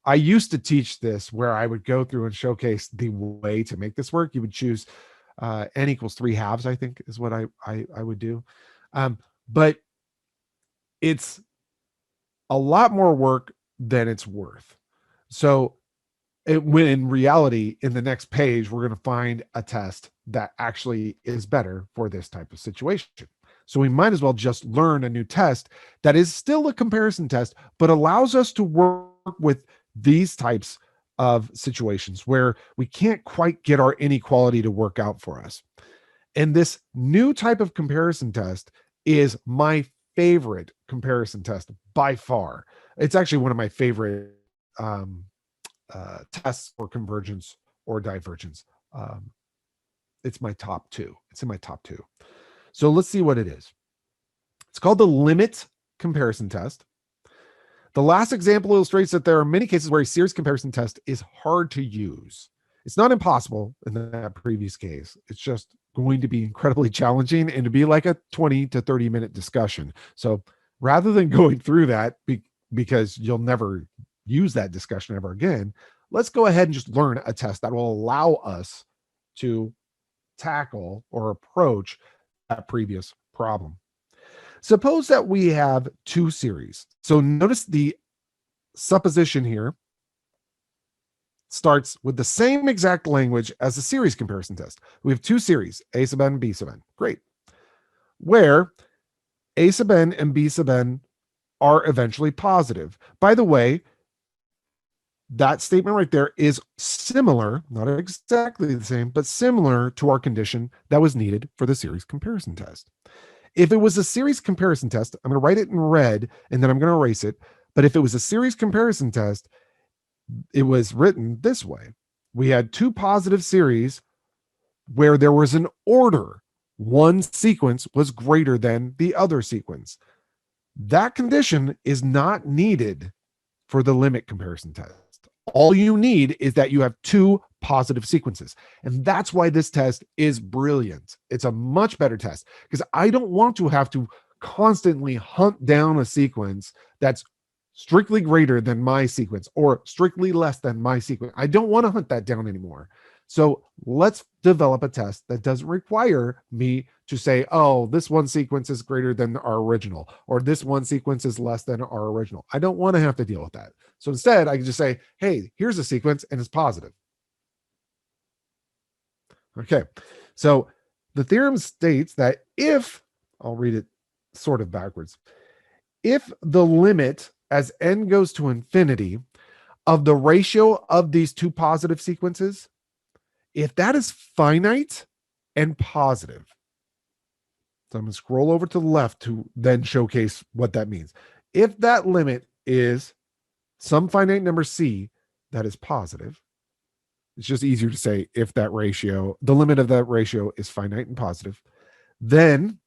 I used to teach this where I would go through and showcase the way to make this work. You would choose n equals 3/2, I think is what I would do. But it's a lot more work than it's worth. So when in reality, in the next page, we're going to find a test that actually is better for this type of situation. So we might as well just learn a new test that is still a comparison test, but allows us to work with these types of situations where we can't quite get our inequality to work out for us. And this new type of comparison test is my favorite comparison test by far. It's actually one of my favorite tests for convergence or divergence. It's my top two. It's in my top two. So let's see what it is. It's called the limit comparison test. The last example illustrates that there are many cases where a series comparison test is hard to use. It's not impossible in that previous case. It's just going to be incredibly challenging and to be like a 20 to 30 minute discussion. So rather than going through that, because you'll never use that discussion ever again, let's go ahead and just learn a test that will allow us to tackle or approach that previous problem. Suppose that we have two series. So notice the supposition here starts with the same exact language as the series comparison test. We have two series, A sub n, B sub n. Great. Where A sub n and B sub n are eventually positive. By the way, that statement right there is similar, not exactly the same, but similar to our condition that was needed for the series comparison test. If it was a series comparison test, I'm going to write it in red and then I'm going to erase it. But if it was a series comparison test, it was written this way. We had two positive series where there was an order. One sequence was greater than the other sequence. That condition is not needed for the limit comparison test. All you need is that you have two positive sequences. And that's why this test is brilliant. It's a much better test because I don't want to have to constantly hunt down a sequence that's strictly greater than my sequence or strictly less than my sequence. I don't want to hunt that down anymore. So let's develop a test that doesn't require me to say, oh, this one sequence is greater than our original, or this one sequence is less than our original. I don't want to have to deal with that. So instead, I can just say, hey, here's a sequence and it's positive. Okay, so the theorem states that if, I'll read it sort of backwards, if the limit as n goes to infinity of the ratio of these two positive sequences, if that is finite and positive, so I'm going to scroll over to the left to then showcase what that means. If that limit is some finite number c that is positive, it's just easier to say if that ratio, the limit of that ratio is finite and positive, then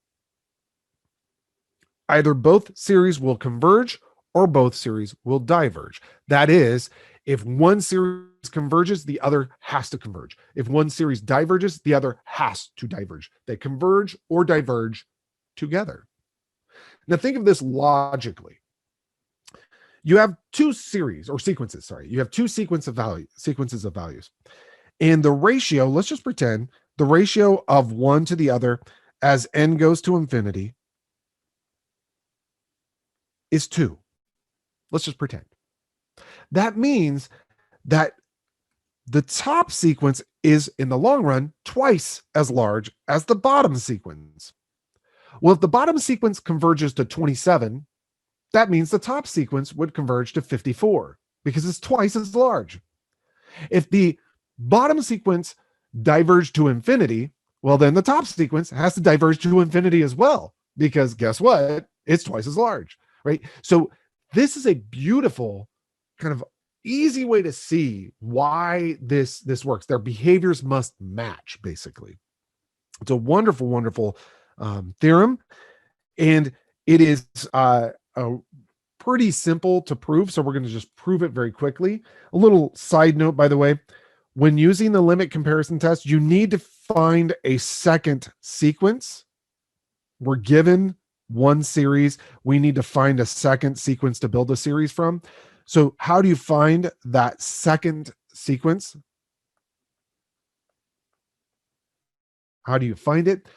either both series will converge or both series will diverge. That is, if one series converges, the other has to converge. If one series diverges, the other has to diverge. They converge or diverge together. Now think of this logically. You have two series or sequences, sorry. You have two sequences of values. And the ratio, let's just pretend the ratio of one to the other as n goes to infinity is 2. Let's just pretend. That means that the top sequence is, in the long run, twice as large as the bottom sequence. Well, if the bottom sequence converges to 27, that means the top sequence would converge to 54 because it's twice as large. If the bottom sequence diverged to infinity, well, then the top sequence has to diverge to infinity as well, because guess what? It's twice as large, right? So this is a beautiful kind of easy way to see why this works. Their behaviors must match, basically. It's a wonderful, wonderful theorem, and it is pretty simple to prove, so we're going to just prove it very quickly. A little side note, by the way, when using the limit comparison test, you need to find a second sequence. We're given one series. We need to find a second sequence to build a series from. So how do you find that second sequence? How do you find it?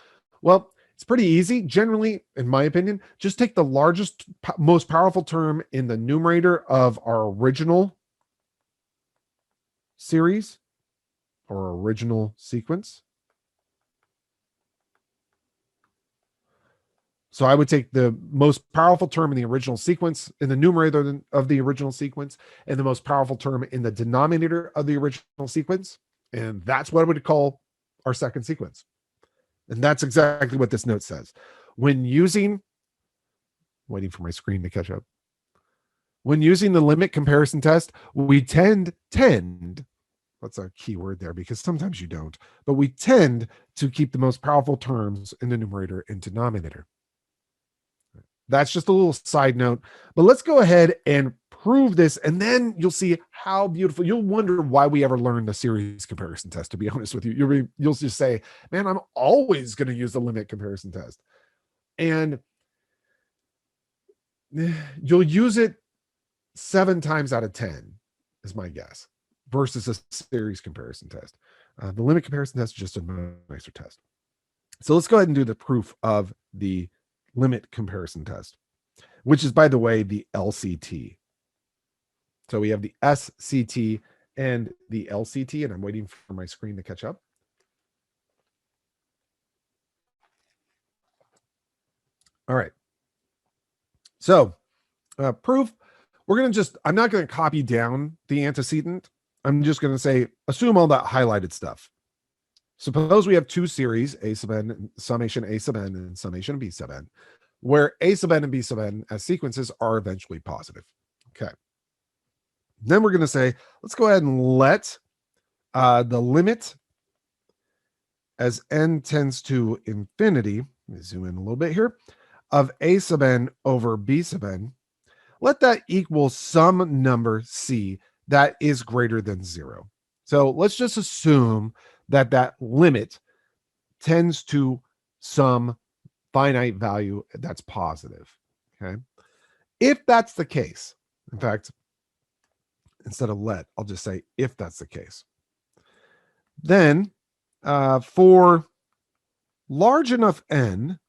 Well, it's pretty easy. Generally, in my opinion, just take the largest, most powerful term in the numerator of our original series or original sequence. So I would take the most powerful term in the original sequence in the numerator of the original sequence and the most powerful term in the denominator of the original sequence. And that's what I would call our second sequence. And that's exactly what this note says. When using, waiting for my screen to catch up. When using the limit comparison test, we tend, that's a key word there because sometimes you don't, but we tend to keep the most powerful terms in the numerator and denominator. That's just a little side note, but let's go ahead and prove this, and then you'll see how beautiful. You'll wonder why we ever learned the series comparison test, to be honest with you. You'll just say, man, I'm always going to use the limit comparison test. And you'll use it 7 times out of 10 is my guess, versus a series comparison test. The limit comparison test is just a nicer test. So let's go ahead and do the proof of the limit comparison test, which is, by the way, the LCT. So we have the SCT and the LCT, and I'm waiting for my screen to catch up. All right. So proof, we're going to just, I'm not going to copy down the antecedent. I'm just going to say, assume all that highlighted stuff. Suppose we have two series, A sub n, summation A sub n, and summation B sub n, where A sub n and B sub n as sequences are eventually positive. Okay. Then we're going to say, let's go ahead and let the limit as n tends to infinity, let me zoom in a little bit here, of A sub n over B sub n, let that equal some number C that is greater than 0. So let's just assume that that limit tends to some finite value that's positive. Okay. If that's the case, in fact, instead of let, I'll just say if that's the case, then for large enough n,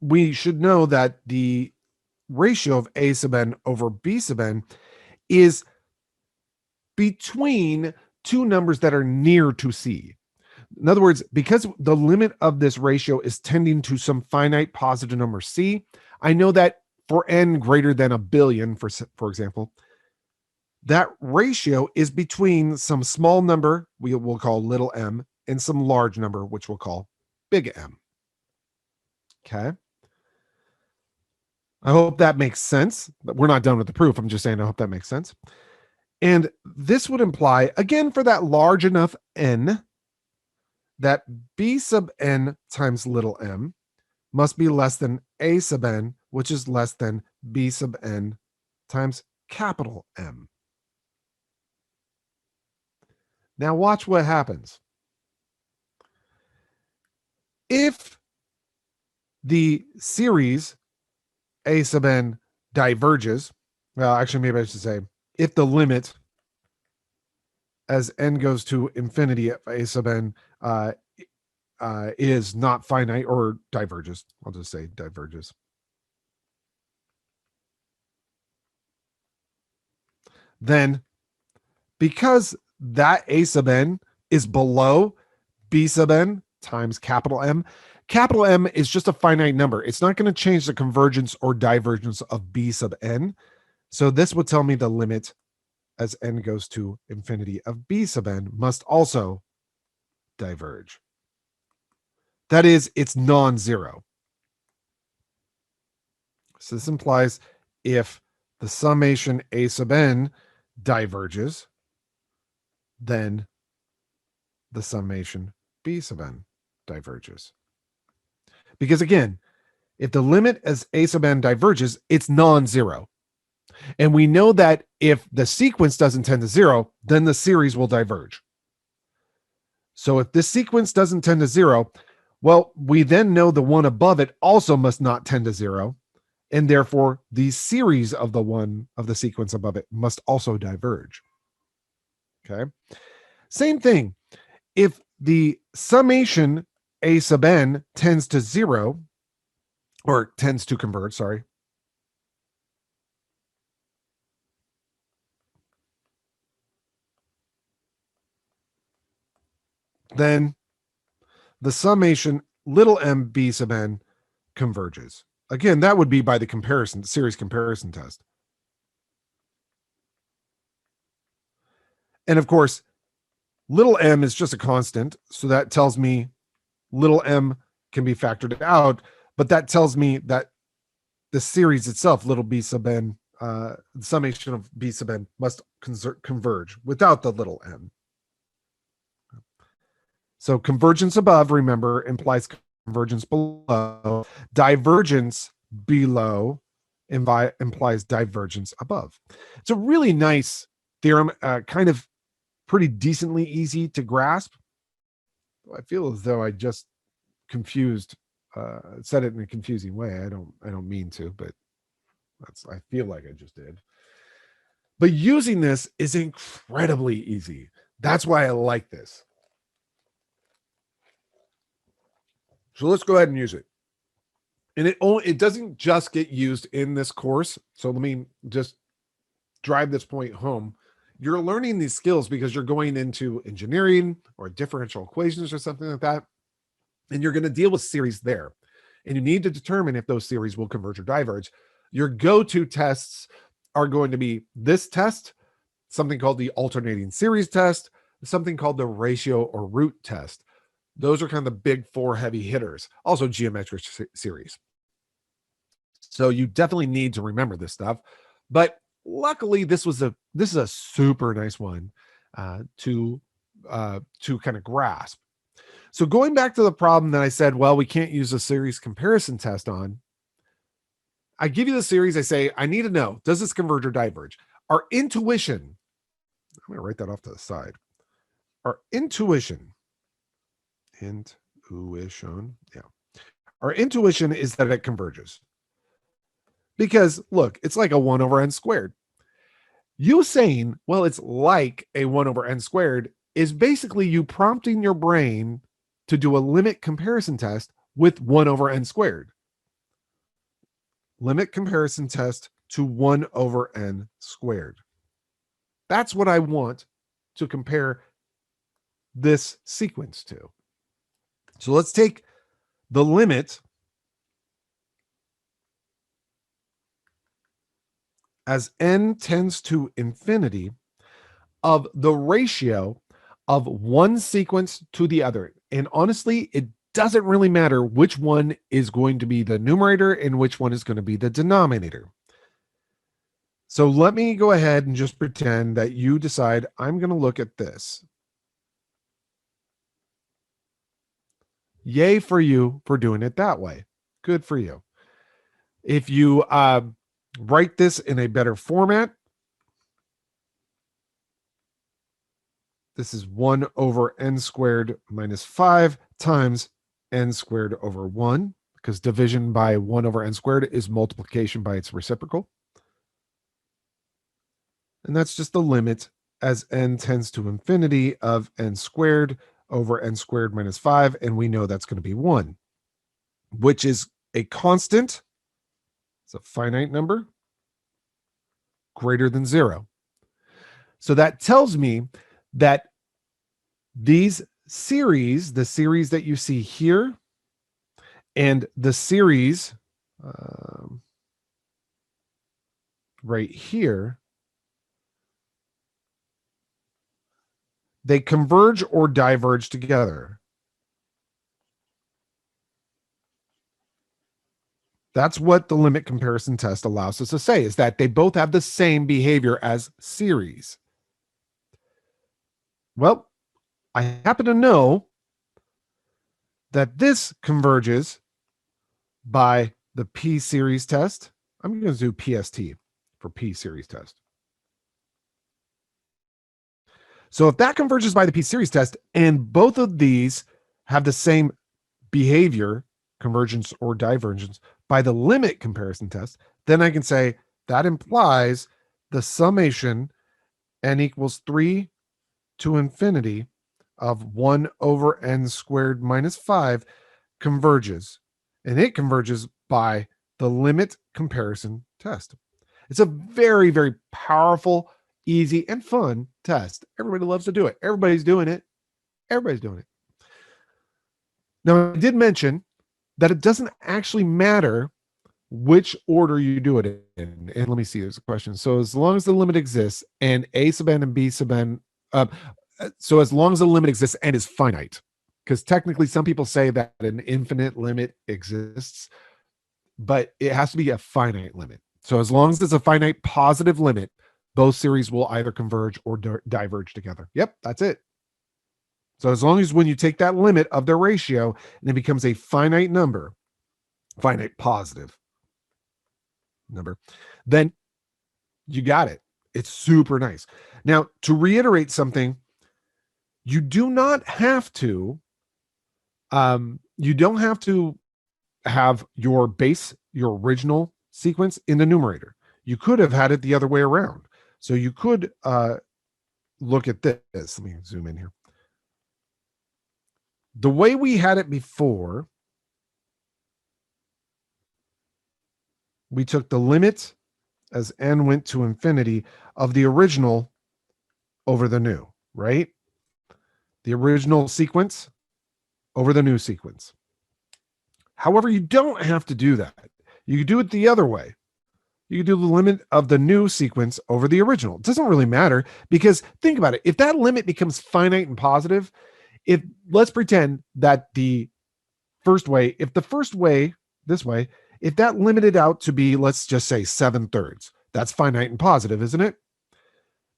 we should know that the ratio of A sub n over B sub n is between two numbers that are near to C. In other words, because the limit of this ratio is tending to some finite positive number C, I know that for n greater than 1 billion, for example, that ratio is between some small number we will call little m and some large number, which we'll call big M. Okay. I hope that makes sense. But we're not done with the proof. I'm just saying I hope that makes sense. And this would imply, again, for that large enough n, that B sub n times little m must be less than A sub n, which is less than B sub n times capital M. Now watch what happens. If the series A sub n diverges, well, actually, maybe I should say, if the limit as n goes to infinity of A sub n is not finite or diverges, I'll just say diverges, then because that A sub n is below B sub n times capital M is just a finite number. It's not going to change the convergence or divergence of B sub n. So this would tell me the limit as n goes to infinity of B sub n must also diverge. That is, it's non-zero. So this implies if the summation A sub n diverges, then the summation B sub n diverges. Because again, if the limit as A sub n diverges, it's non-zero. And we know that if the sequence doesn't tend to 0, then the series will diverge. So if this sequence doesn't tend to 0, well, we then know the one above it also must not tend to 0. And therefore, the series of the one of the sequence above it must also diverge. Okay. Same thing. If the summation A sub n tends to 0, or tends to converge, sorry, then the summation little m b sub n converges. Again, that would be by the series comparison test. And of course, little m is just a constant, so that tells me little m can be factored out, but that tells me that the series itself, little b sub n, the summation of b sub n must converge without the little m. So convergence above, remember, implies convergence below. Divergence below implies divergence above. It's a really nice theorem, kind of pretty decently easy to grasp. I feel as though I just said it in a confusing way. I don't mean to, but I feel like I just did. But using this is incredibly easy. That's why I like this. So let's go ahead and use it. And it doesn't just get used in this course. So let me just drive this point home. You're learning these skills because you're going into engineering or differential equations or something like that. And you're going to deal with series there. And you need to determine if those series will converge or diverge. Your go-to tests are going to be this test, something called the alternating series test, something called the ratio or root test. Those are kind of the big four heavy hitters. Also geometric series. So you definitely need to remember this stuff. But luckily, this is a super nice one to kind of grasp. So going back to the problem that I said, well, we can't use a series comparison test on. I give you the series. I say, I need to know, does this converge or diverge? Our intuition, I'm going to write that off to the side. Our intuition, yeah. Our intuition is that it converges. Because look, it's like a 1 over n squared. You saying, well, it's like a 1 over n squared is basically you prompting your brain to do a limit comparison test with 1 over n squared. Limit comparison test to 1 over n squared. That's what I want to compare this sequence to. So let's take the limit as n tends to infinity of the ratio of one sequence to the other. And honestly, it doesn't really matter which one is going to be the numerator and which one is going to be the denominator. So let me go ahead and just pretend that you decide I'm going to look at this. Yay for you for doing it that way. Good for you. If you write this in a better format, this is 1 over n squared minus 5 times n squared over 1, because division by 1 over n squared is multiplication by its reciprocal. And that's just the limit as n tends to infinity of n squared over n squared minus 5. And we know that's going to be 1, which is a constant. It's a finite number greater than 0. So that tells me that these series, the series that you see here, and the series right here, they converge or diverge together. That's what the limit comparison test allows us to say, is that they both have the same behavior as series. Well, I happen to know that this converges by the P series test. I'm going to do PST for P series test. So if that converges by the P series test and both of these have the same behavior, convergence or divergence, by the limit comparison test, then I can say that implies the summation n equals 3 to infinity of 1 over n squared minus 5 converges. And it converges by the limit comparison test. It's a very, very powerful, easy, and fun test. Everybody loves to do it. Everybody's doing it. Everybody's doing it. Now, I did mention that it doesn't actually matter which order you do it in. And let me see, there's a question. So as long as the limit exists and a sub n and b sub n, so as long as the limit exists and is finite, because technically some people say that an infinite limit exists, but it has to be a finite limit. So as long as it's a finite positive limit, both series will either converge or diverge together. Yep, that's it. So as long as when you take that limit of their ratio and it becomes a finite number, finite positive number, then you got it. It's super nice. Now, to reiterate something, you do not have to, you don't have to have your base, your original sequence in the numerator. You could have had it the other way around. So you could look at this. Let me zoom in here. The way we had it before, we took the limit as n went to infinity of the original over the new, right? The original sequence over the new sequence. However, you don't have to do that. You can do it the other way. You can do the limit of the new sequence over the original. It doesn't really matter because think about it. If that limit becomes finite and positive, if let's pretend that the first way, if the first way, this way, if that limited out to be, let's just say 7/3, that's finite and positive, isn't it?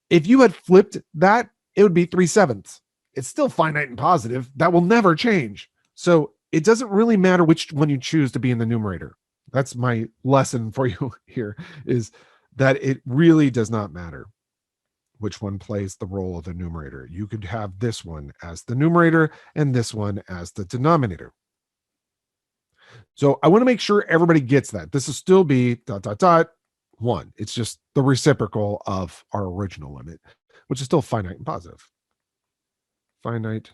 If you had flipped that, it would be 3/7. It's still finite and positive. That will never change. So it doesn't really matter which one you choose to be in the numerator. That's my lesson for you here, is that it really does not matter which one plays the role of the numerator. You could have this one as the numerator and this one as the denominator. So I want to make sure everybody gets that. This will still be ... 1. It's just the reciprocal of our original limit, which is still finite and positive. Finite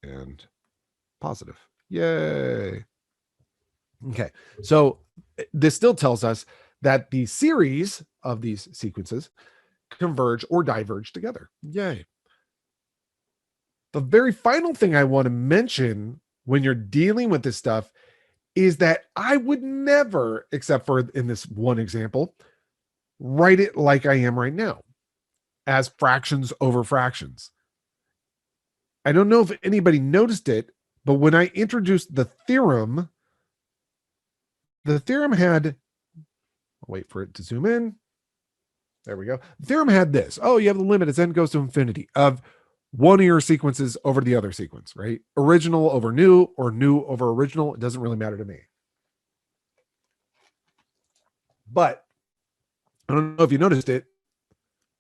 and positive. Yay. Okay, so this still tells us that the series of these sequences converge or diverge together. Yay. The very final thing I want to mention when you're dealing with this stuff is that I would never, except for in this one example, write it like I am right now, as fractions over fractions. I don't know if anybody noticed it, but when I introduced the theorem had, I'll wait for it to zoom in. There we go. The theorem had this. Oh, you have the limit as n goes to infinity of one of your sequences over the other sequence, right? Original over new or new over original. It doesn't really matter to me. But I don't know if you noticed it.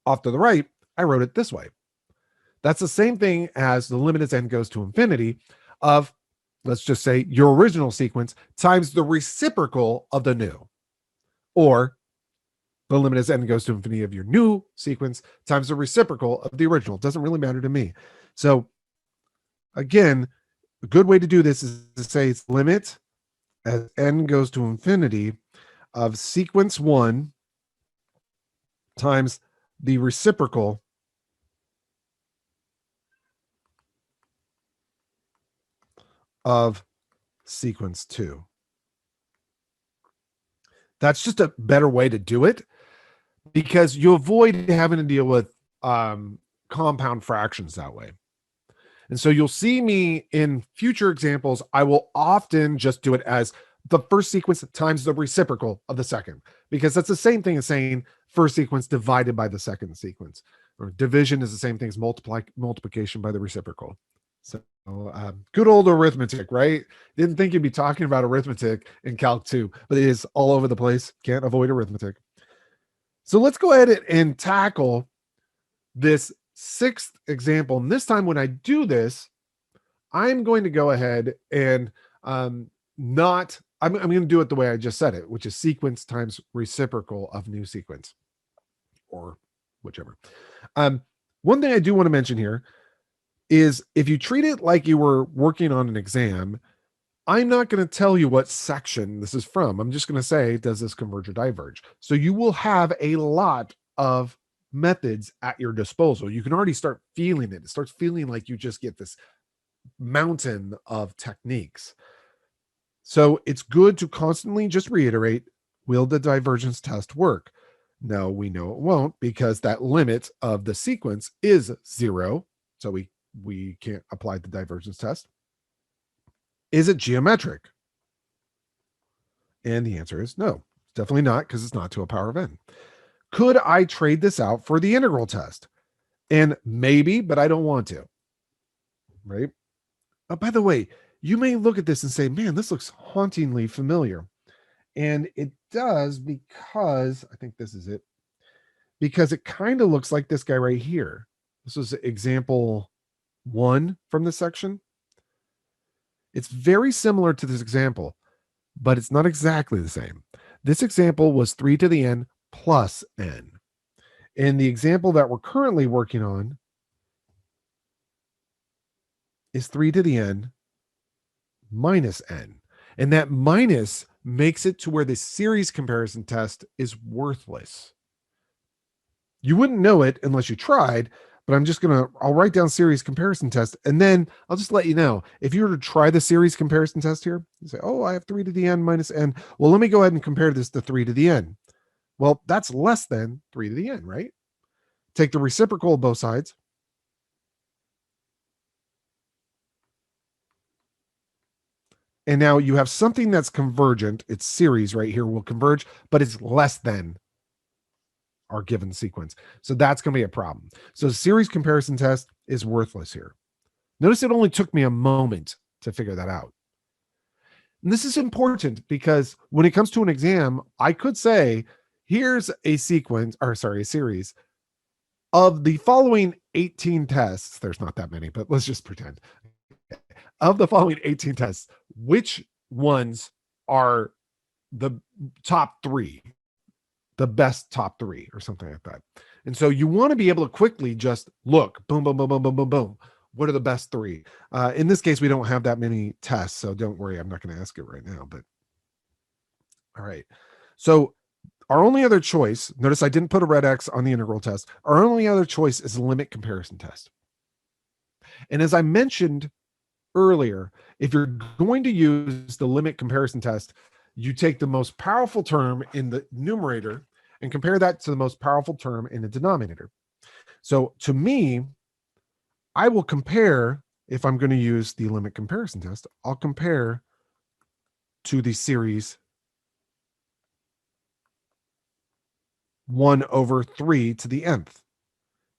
Off to the right, I wrote it this way. That's the same thing as the limit as n goes to infinity of, let's just say, your original sequence times the reciprocal of the new. Or the limit as n goes to infinity of your new sequence times the reciprocal of the original. It doesn't really matter to me. So again, a good way to do this is to say it's limit as n goes to infinity of sequence 1 times the reciprocal of sequence 2. That's just a better way to do it because you avoid having to deal with compound fractions that way. And so you'll see me in future examples, I will often just do it as the first sequence times the reciprocal of the second, because that's the same thing as saying first sequence divided by the second sequence. Or division is the same thing as multiplication by the reciprocal. So good old arithmetic, right? Didn't think you'd be talking about arithmetic in Calc 2, but it is all over the place. Can't avoid arithmetic. So let's go ahead and tackle this sixth example. And this time when I do this, I'm going to go ahead and I'm going to do it the way I just said it, which is sequence times reciprocal of new sequence, or whichever. One thing I do want to mention here is if you treat it like you were working on an exam, I'm not going to tell you what section this is from. I'm just going to say, does this converge or diverge? So you will have a lot of methods at your disposal. You can already start feeling it. It starts feeling like you just get this mountain of techniques. So it's good to constantly just reiterate, will the divergence test work? No, we know it won't, because that limit of the sequence is 0. So we can't apply the divergence test. Is it geometric? And the answer is no, definitely not, because it's not to a power of n. Could I trade this out for the integral test? And maybe, but I don't want to, right? By the way, you may look at this and say, man, this looks hauntingly familiar. And it does, because I think this is it, because it kind of looks like this guy right here. This was example 1 from this section. It's very similar to this example, but it's not exactly the same. This example was 3 to the n plus n. And the example that we're currently working on is 3 to the n minus n. And that minus makes it to where the series comparison test is worthless. You wouldn't know it unless you tried, but I'll write down series comparison test, and then I'll just let you know. If you were to try the series comparison test here, you say, oh, I have 3 to the n minus n. Well, let me go ahead and compare this to 3 to the n. Well, that's less than 3 to the n, right? Take the reciprocal of both sides. And now you have something that's convergent. Its series right here will converge, but it's less than our given sequence. So that's going to be a problem. So the series comparison test is worthless here. Notice it only took me a moment to figure that out. And this is important because when it comes to an exam, I could say, here's a series of the following 18 tests. There's not that many, but let's just pretend. Of the following 18 tests, which ones are the top 3? The best top 3 or something like that. And so you want to be able to quickly just look, boom, boom, boom, boom, boom, boom, boom. What are the best 3? In this case, we don't have that many tests, so don't worry. I'm not going to ask it right now, but all right. So our only other choice, notice I didn't put a red X on the integral test. Our only other choice is a limit comparison test. And as I mentioned earlier, if you're going to use the limit comparison test, you take the most powerful term in the numerator and compare that to the most powerful term in the denominator. So to me, I will compare, if I'm going to use the limit comparison test, I'll compare to the series 1 over 3 to the nth.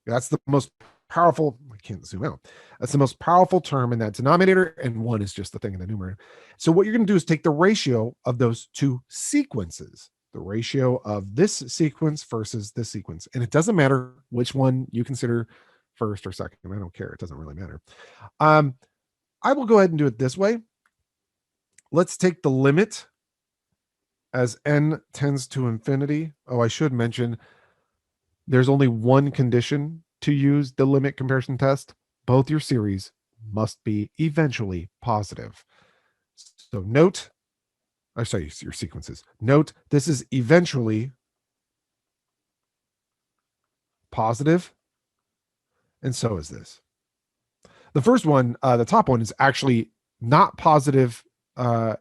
That's the most powerful, I can't zoom out. That's the most powerful term in that denominator, and 1 is just the thing in the numerator. So what you're going to do is take the ratio of those two sequences, the ratio of this sequence versus this sequence. And it doesn't matter which one you consider first or second. I don't care. It doesn't really matter. I will go ahead and do it this way. Let's take the limit as n tends to infinity. Oh, I should mention there's only one condition to use the limit comparison test. Both your series must be eventually positive. So note, your sequences. Note, this is eventually positive, and so is this. The first one, the top one, is actually not positive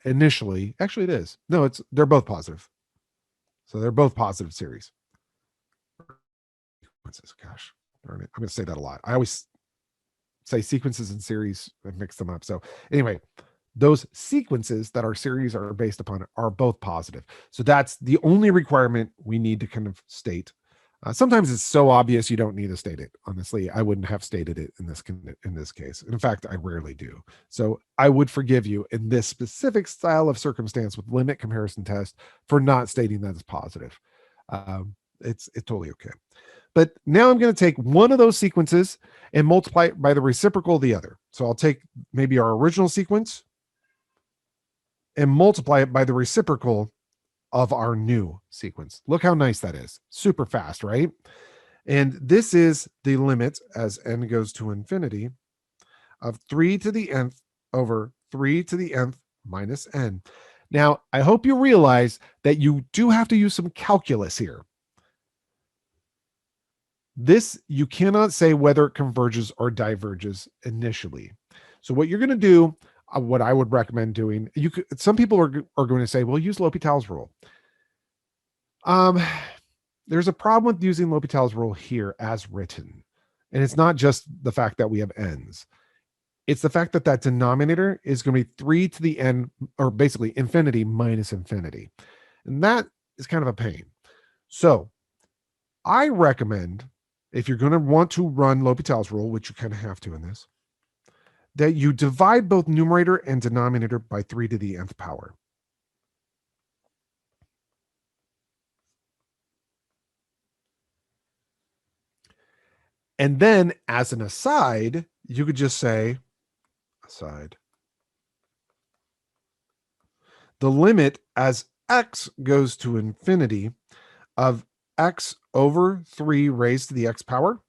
initially. Actually, it is. No, they're both positive. So they're both positive series. Gosh, darn it. I'm going to say that a lot. I always say sequences and series and mix them up. So anyway, those sequences that our series are based upon are both positive. So that's the only requirement we need to kind of state. Sometimes it's so obvious you don't need to state it. Honestly, I wouldn't have stated it in this case. In fact, I rarely do. So I would forgive you in this specific style of circumstance with limit comparison test for not stating that it's positive. It's totally okay. But now I'm going to take one of those sequences and multiply it by the reciprocal of the other. So I'll take maybe our original sequence and multiply it by the reciprocal of our new sequence. Look how nice that is. Super fast, right? And this is the limit as n goes to infinity of 3 to the nth over 3 to the nth minus n. Now, I hope you realize that you do have to use some calculus here. This, you cannot say whether it converges or diverges initially. So what you're going to do, what I would recommend doing, you could, some people are going to say, well, use L'Hopital's rule. Um, there's a problem with using L'Hopital's rule here as written. And it's not just the fact that we have n's. It's the fact that that denominator is going to be 3 to the n, or basically infinity minus infinity. And that is kind of a pain. So I recommend, if you're going to want to run L'Hopital's rule, which you kind of have to in this, that you divide both numerator and denominator by 3 to the nth power. And then as an aside, you could just say, aside, the limit as x goes to infinity of x over 3 raised to the x power.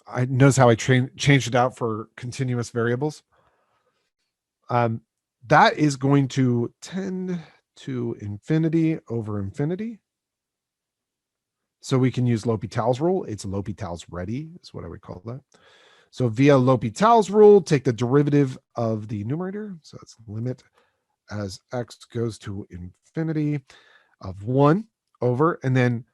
I notice how I changed it out for continuous variables. That is going to tend to infinity over infinity. So we can use L'Hopital's rule. It's L'Hopital's ready is what I would call that. So via L'Hopital's rule, take the derivative of the numerator. So it's limit as x goes to infinity of 1 over, and then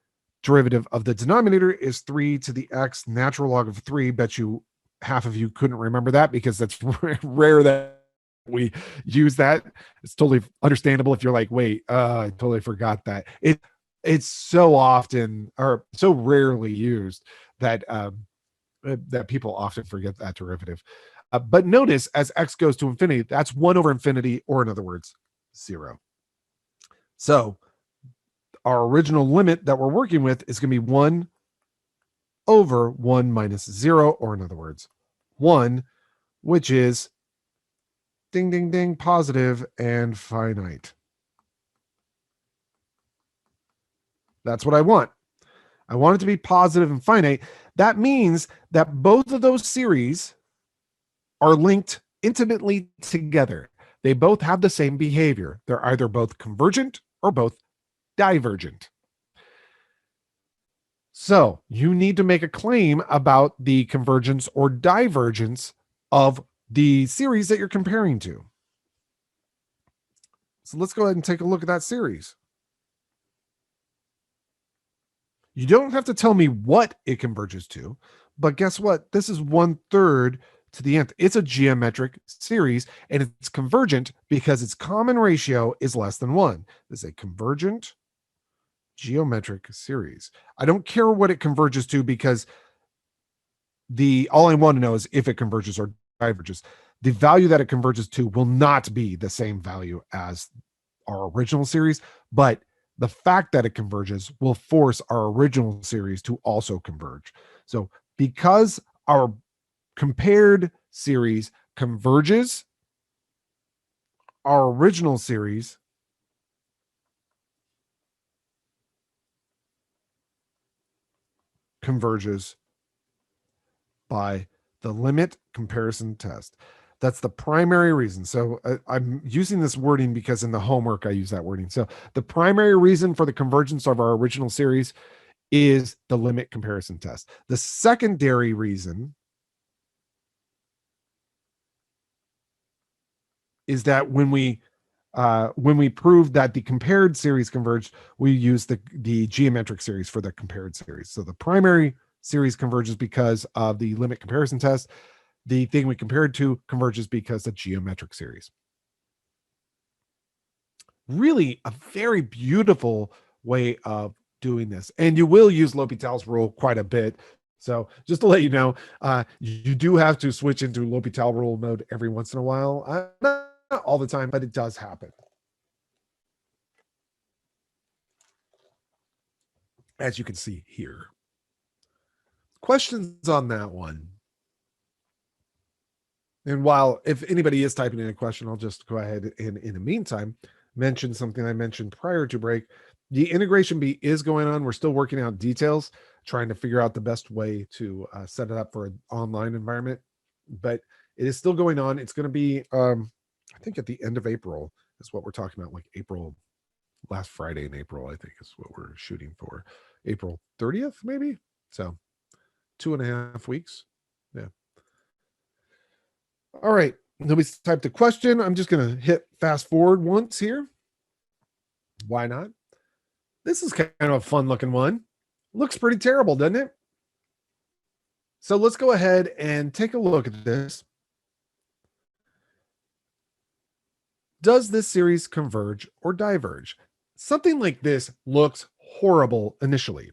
derivative of the denominator is 3 to the x natural log of 3. Bet you half of you couldn't remember that because that's rare that we use that. It's totally understandable if you're like, wait, I totally forgot that. It's so often or so rarely used that that people often forget that derivative. But notice as x goes to infinity, that's 1 over infinity, or in other words, 0. So our original limit that we're working with is going to be 1 over 1 minus 0, or in other words, 1, which is ding, ding, ding, positive and finite. That's what I want. I want it to be positive and finite. That means that both of those series are linked intimately together. They both have the same behavior. They're either both convergent or both divergent. So you need to make a claim about the convergence or divergence of the series that you're comparing to. So let's go ahead and take a look at that series. You don't have to tell me what it converges to, but guess what? This is 1/3 to the nth. It's a geometric series, and it's convergent because its common ratio is less than 1. This is a convergent geometric series. I don't care what it converges to because all I want to know is if it converges or diverges. The value that it converges to will not be the same value as our original series, but the fact that it converges will force our original series to also converge. So because our compared series converges, our original series converges by the limit comparison test. That's the primary reason. So I'm using this wording because in the homework I use that wording. So the primary reason for the convergence of our original series is the limit comparison test. The secondary reason is that when we prove that the compared series converged, we use the geometric series for the compared series. So the primary series converges because of the limit comparison test. The thing we compared to converges because the geometric series. Really a very beautiful way of doing this. And you will use L'Hopital's rule quite a bit. So just to let you know, you do have to switch into L'Hopital rule mode every once in a while. Not all the time, but it does happen. As you can see here. Questions on that one? And while if anybody is typing in a question, I'll just go ahead and in the meantime mention something I mentioned prior to break. The integration bee is going on. We're still working out details, trying to figure out the best way to set it up for an online environment, but it is still going on. It's going to be, I think at the end of April is what we're talking about, like April, last Friday in April, I think is what we're shooting for. April 30th, maybe. So 2.5 weeks. Yeah. All right. Nobody's typed a question. I'm just going to hit fast forward once here. Why not? This is kind of a fun looking one. Looks pretty terrible, doesn't it? So let's go ahead and take a look at this. Does this series converge or diverge? Something like this looks horrible initially.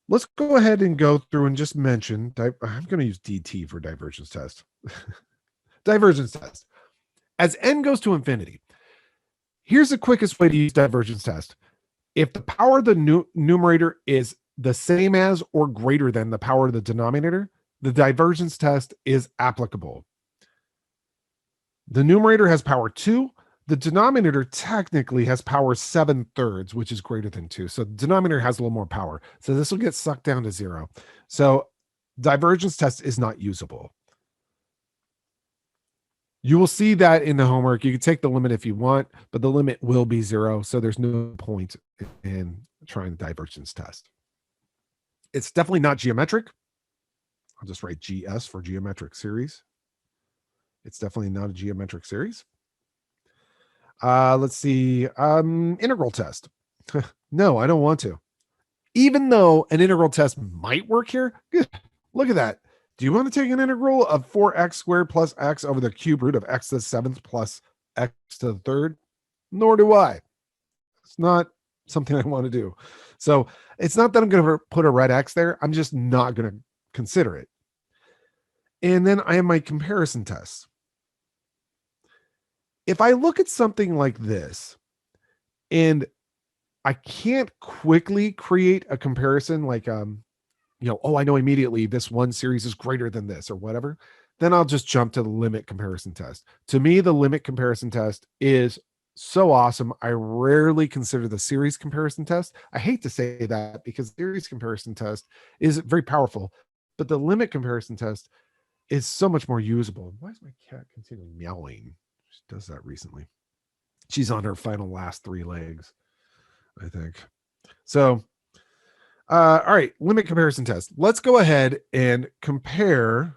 Let's go ahead and go through and just mention, I'm going to use DT for divergence test. Divergence test. As n goes to infinity, here's the quickest way to use divergence test. If the power of the numerator is the same as or greater than the power of the denominator, the divergence test is applicable. The numerator has power 2. The denominator technically has power 7/3, which is greater than 2. So the denominator has a little more power. So this will get sucked down to 0. So divergence test is not usable. You will see that in the homework. You can take the limit if you want, but the limit will be 0. So there's no point in trying the divergence test. It's definitely not geometric. I'll just write GS for geometric series. It's definitely not a geometric series. Let's see. Integral test. No, I don't want to. Even though an integral test might work here. Good. Look at that. Do you want to take an integral of 4x squared plus x over the cube root of x to the 7th plus x to the 3rd? Nor do I. It's not something I want to do. So it's not that I'm going to put a red X there. I'm just not going to consider it. And then I have my comparison tests. If I look at something like this and I can't quickly create a comparison like, oh, I know immediately this one series is greater than this or whatever, then I'll just jump to the limit comparison test. To me, the limit comparison test is so awesome. I rarely consider the series comparison test. I hate to say that because the series comparison test is very powerful, but the limit comparison test is so much more usable. Why is my cat continually meowing? She does that recently. She's on her last 3 legs, I think. So, all right, limit comparison test. Let's go ahead and compare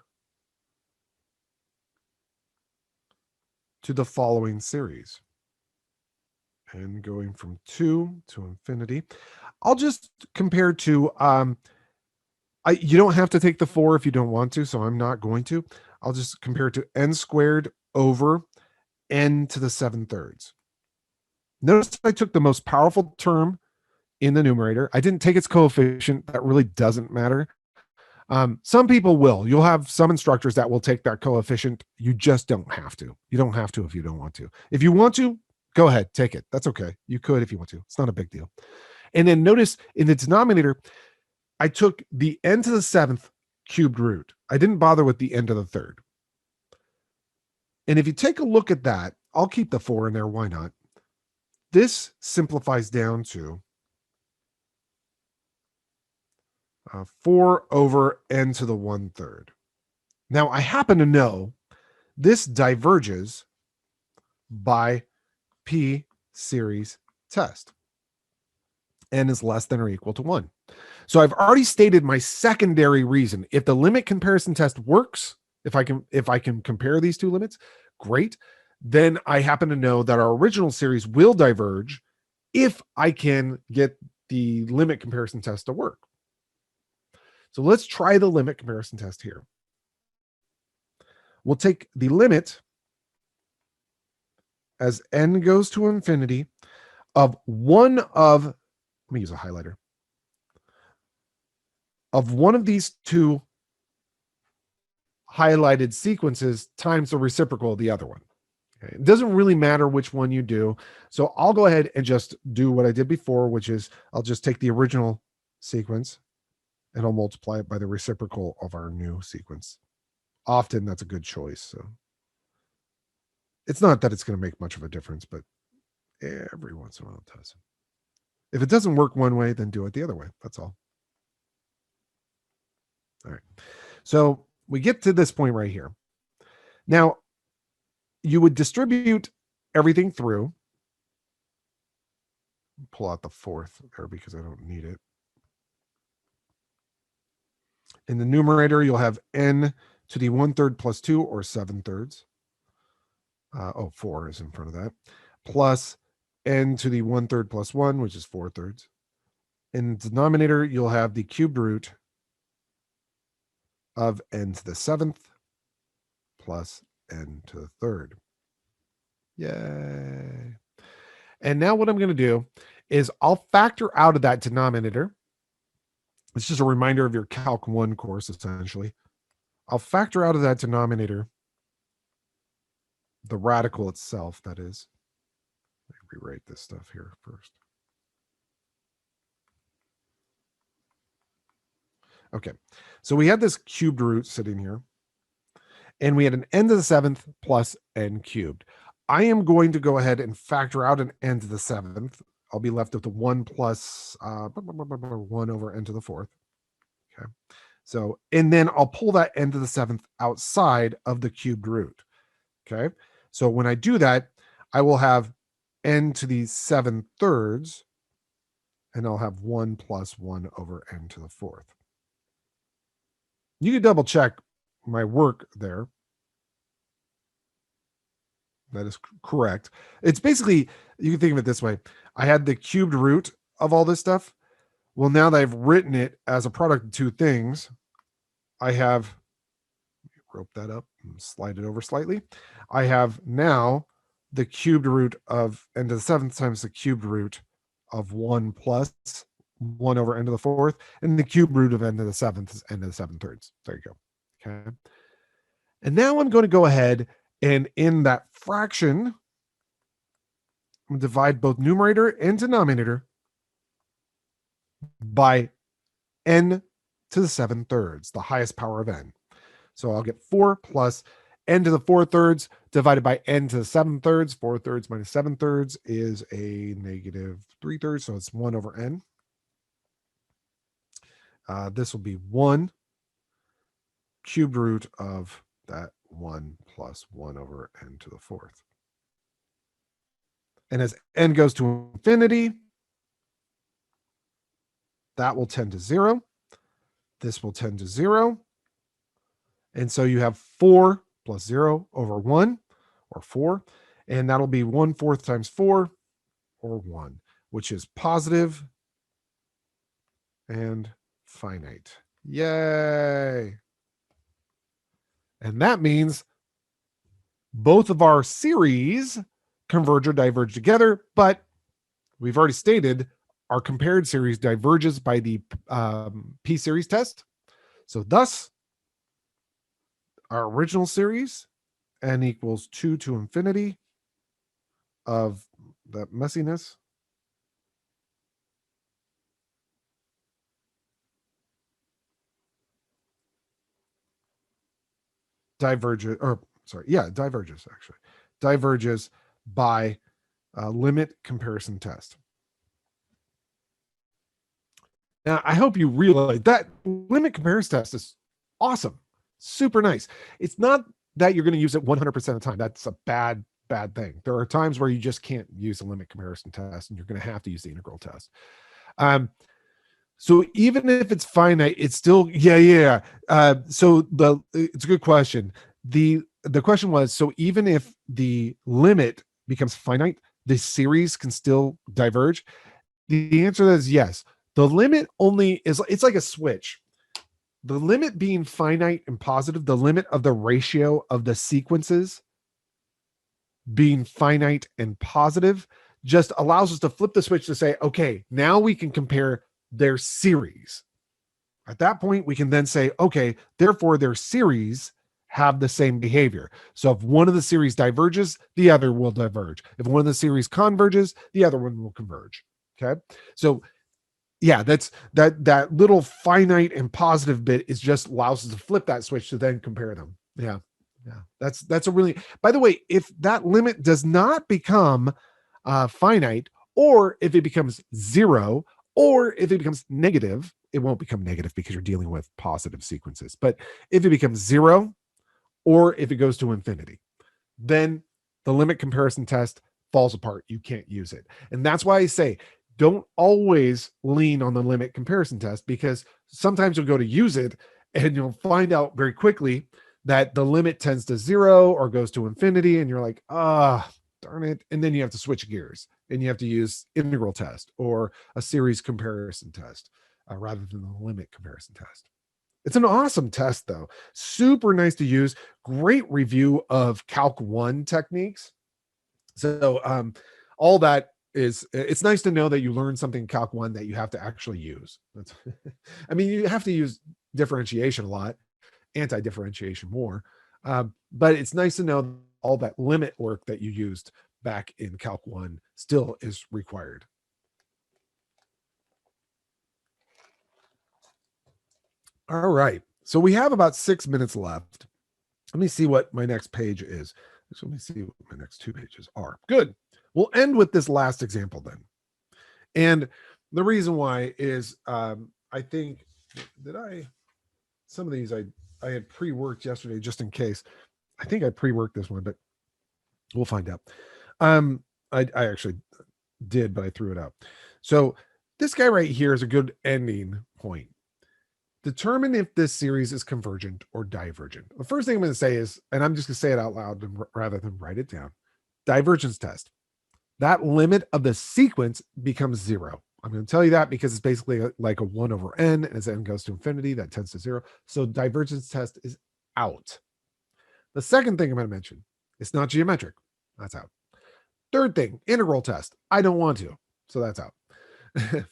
to the following series. And going from 2 to infinity. I'll just compare to, you don't have to take the 4 if you don't want to, so I'm not going to. I'll just compare it to n squared over n to the 7/3. Notice I took the most powerful term in the numerator. I didn't take its coefficient. That really doesn't matter. Some people will. You'll have some instructors that will take that coefficient. You just don't have to. You don't have to if you don't want to. If you want to, go ahead, take it. That's okay. You could if you want to. It's not a big deal. And then notice in the denominator, I took the n to the 7th cubed root. I didn't bother with the n to the 3rd. And if you take a look at that, I'll keep the 4 in there. Why not? This simplifies down to 4 over n to the 1/3. Now, I happen to know this diverges by P series test. N is less than or equal to 1. So I've already stated my secondary reason. If the limit comparison test works, if I can compare these two limits, great. Then I happen to know that our original series will diverge if I can get the limit comparison test to work. So let's try the limit comparison test here. We'll take the limit as n goes to infinity of one of, let me use a highlighter, of one of these two highlighted sequences times the reciprocal of the other one. Okay. It doesn't really matter which one you do. So I'll go ahead and just do what I did before, which is I'll just take the original sequence and I'll multiply it by the reciprocal of our new sequence. Often that's a good choice. So it's not that it's going to make much of a difference, but every once in a while it does. If it doesn't work one way, then do it the other way. That's all. All right. So we get to this point right here. Now, you would distribute everything through. Pull out the 4th there because I don't need it. In the numerator, you'll have n to the 1/3 plus 2 or 7/3. 4 is in front of that, plus n to the 1/3 plus 1, which is 4/3. In the denominator, you'll have the cubed root of n to the 7th plus n to the 3rd. Yay. And now what I'm going to do is I'll factor out of that denominator. It's just a reminder of your Calc 1 course, essentially. I'll factor out of that denominator the radical itself, that is. Let me rewrite this stuff here first. Okay, so we had this cubed root sitting here, and we had an n to the 7th plus n cubed. I am going to go ahead and factor out an n to the 7th. I'll be left with the 1 plus 1 over n to the 4th. Okay, so, and then I'll pull that n to the 7th outside of the cubed root. Okay, so when I do that, I will have n to the 7/3, and I'll have 1 plus 1 over n to the 4th. You can double check my work there. That is correct. It's basically, you can think of it this way. I had the cubed root of all this stuff. Well, now that I've written it as a product of two things, I have, rope that up and slide it over slightly. I have now the cubed root of n to the 7th times the cubed root of 1 plus 1 over n to the 4th, and the cube root of n to the 7th is n to the 7/3. There you go. Okay. And now I'm going to go ahead and in that fraction, I'm going to divide both numerator and denominator by n to the 7/3, the highest power of n. So I'll get 4 plus n to the 4/3 divided by n to the 7/3. 4/3 minus 7/3 is a negative 3/3, so it's 1 over n. This will be 1 cubed root of that 1 plus 1 over n to the 4th. And as n goes to infinity, that will tend to 0. This will tend to 0. And so you have 4 plus 0 over 1, or 4. And that'll be 1/4 times 4, or 1, which is positive and finite. Yay. And that means both of our series converge or diverge together, but we've already stated our compared series diverges by the p-series test. So thus, our original series, n equals 2 to infinity of that messiness, diverges actually. Diverges by limit comparison test. Now, I hope you realize that limit comparison test is awesome. Super nice. It's not that you're going to use it 100% of the time. That's a bad thing. There are times where you just can't use a limit comparison test, and you're going to have to use the integral test. So even if it's finite, it's still, so it's a good question. The question was, so even if the limit becomes finite, the series can still diverge? The answer is yes. The limit only is, it's like a switch. The limit being finite and positive, the limit of the ratio of the sequences being finite and positive just allows us to flip the switch to say, okay, now we can compare their series. At that point, we can then say, okay, therefore their series have the same behavior. So if one of the series diverges, the other will diverge. If one of the series converges, the other one will converge. Okay. So yeah, that's that little finite and positive bit is just allows us to flip that switch to then compare them. Yeah. That's a really, by the way, if that limit does not become finite, or if it becomes 0, or if it becomes negative, it won't become negative because you're dealing with positive sequences. But if it becomes 0, or if it goes to infinity, then the limit comparison test falls apart. You can't use it. And that's why I say, don't always lean on the limit comparison test, because sometimes you'll go to use it and you'll find out very quickly that the limit tends to 0 or goes to infinity, and you're like, darn it. And then you have to switch gears and you have to use integral test or a series comparison test rather than the limit comparison test. It's an awesome test, though. Super nice to use. Great review of Calc 1 techniques. So all that is, it's nice to know that you learn something in Calc 1 that you have to actually use. That's, I mean, you have to use differentiation a lot, anti-differentiation more. But it's nice to know all that limit work that you used back in Calc 1 still is required. All right. So we have about 6 minutes left. Let me see what my next page is. So let me see what my next 2 pages are. Good. We'll end with this last example then. And the reason why is I think some of these I had pre-worked yesterday just in case. I think I pre-worked this one, but we'll find out. I actually did, but I threw it out. So this guy right here is a good ending point. Determine if this series is convergent or divergent. The first thing I'm going to say is, and I'm just going to say it out loud rather than write it down, divergence test. That limit of the sequence becomes 0. I'm going to tell you that because it's basically like a 1 over n, and as n goes to infinity, that tends to 0. So divergence test is out. The second thing I'm going to mention, it's not geometric. That's out. Third thing, integral test. I don't want to, so that's out.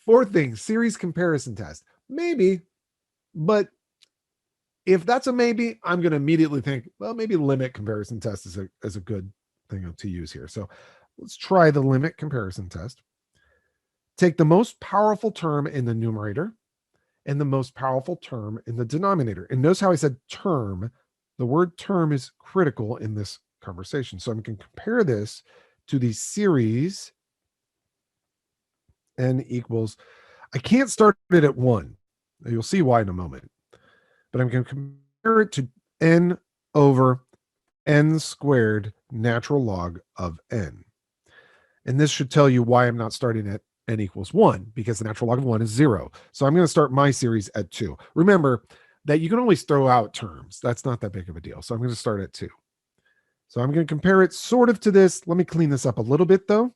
Fourth thing, series comparison test. Maybe, but if that's a maybe, I'm going to immediately think, well, maybe limit comparison test is a good thing to use here. So let's try the limit comparison test. Take the most powerful term in the numerator and the most powerful term in the denominator. And notice how I said term. The word term is critical in this conversation. So I'm going to compare this to the series n equals, I can't start it at 1. You'll see why in a moment. But I'm going to compare it to n over n squared natural log of n. And this should tell you why I'm not starting at n equals 1, because the natural log of 1 is 0. So I'm going to start my series at 2. Remember that you can always throw out terms. That's not that big of a deal. So I'm going to start at 2. So I'm going to compare it sort of to this. Let me clean this up a little bit, though.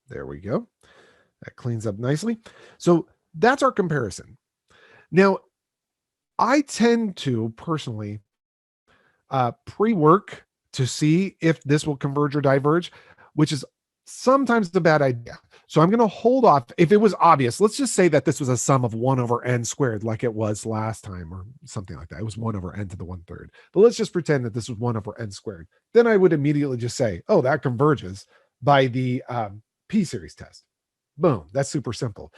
There we go. That cleans up nicely. So that's our comparison. Now, I tend to personally pre-work to see if this will converge or diverge, which is sometimes a bad idea. So I'm going to hold off. If it was obvious, let's just say that this was a sum of 1 over n squared like it was last time or something like that. It was 1 over n to the 1/3. But let's just pretend that this was 1 over n squared. Then I would immediately just say, oh, that converges by the p-series test. Boom. That's super simple.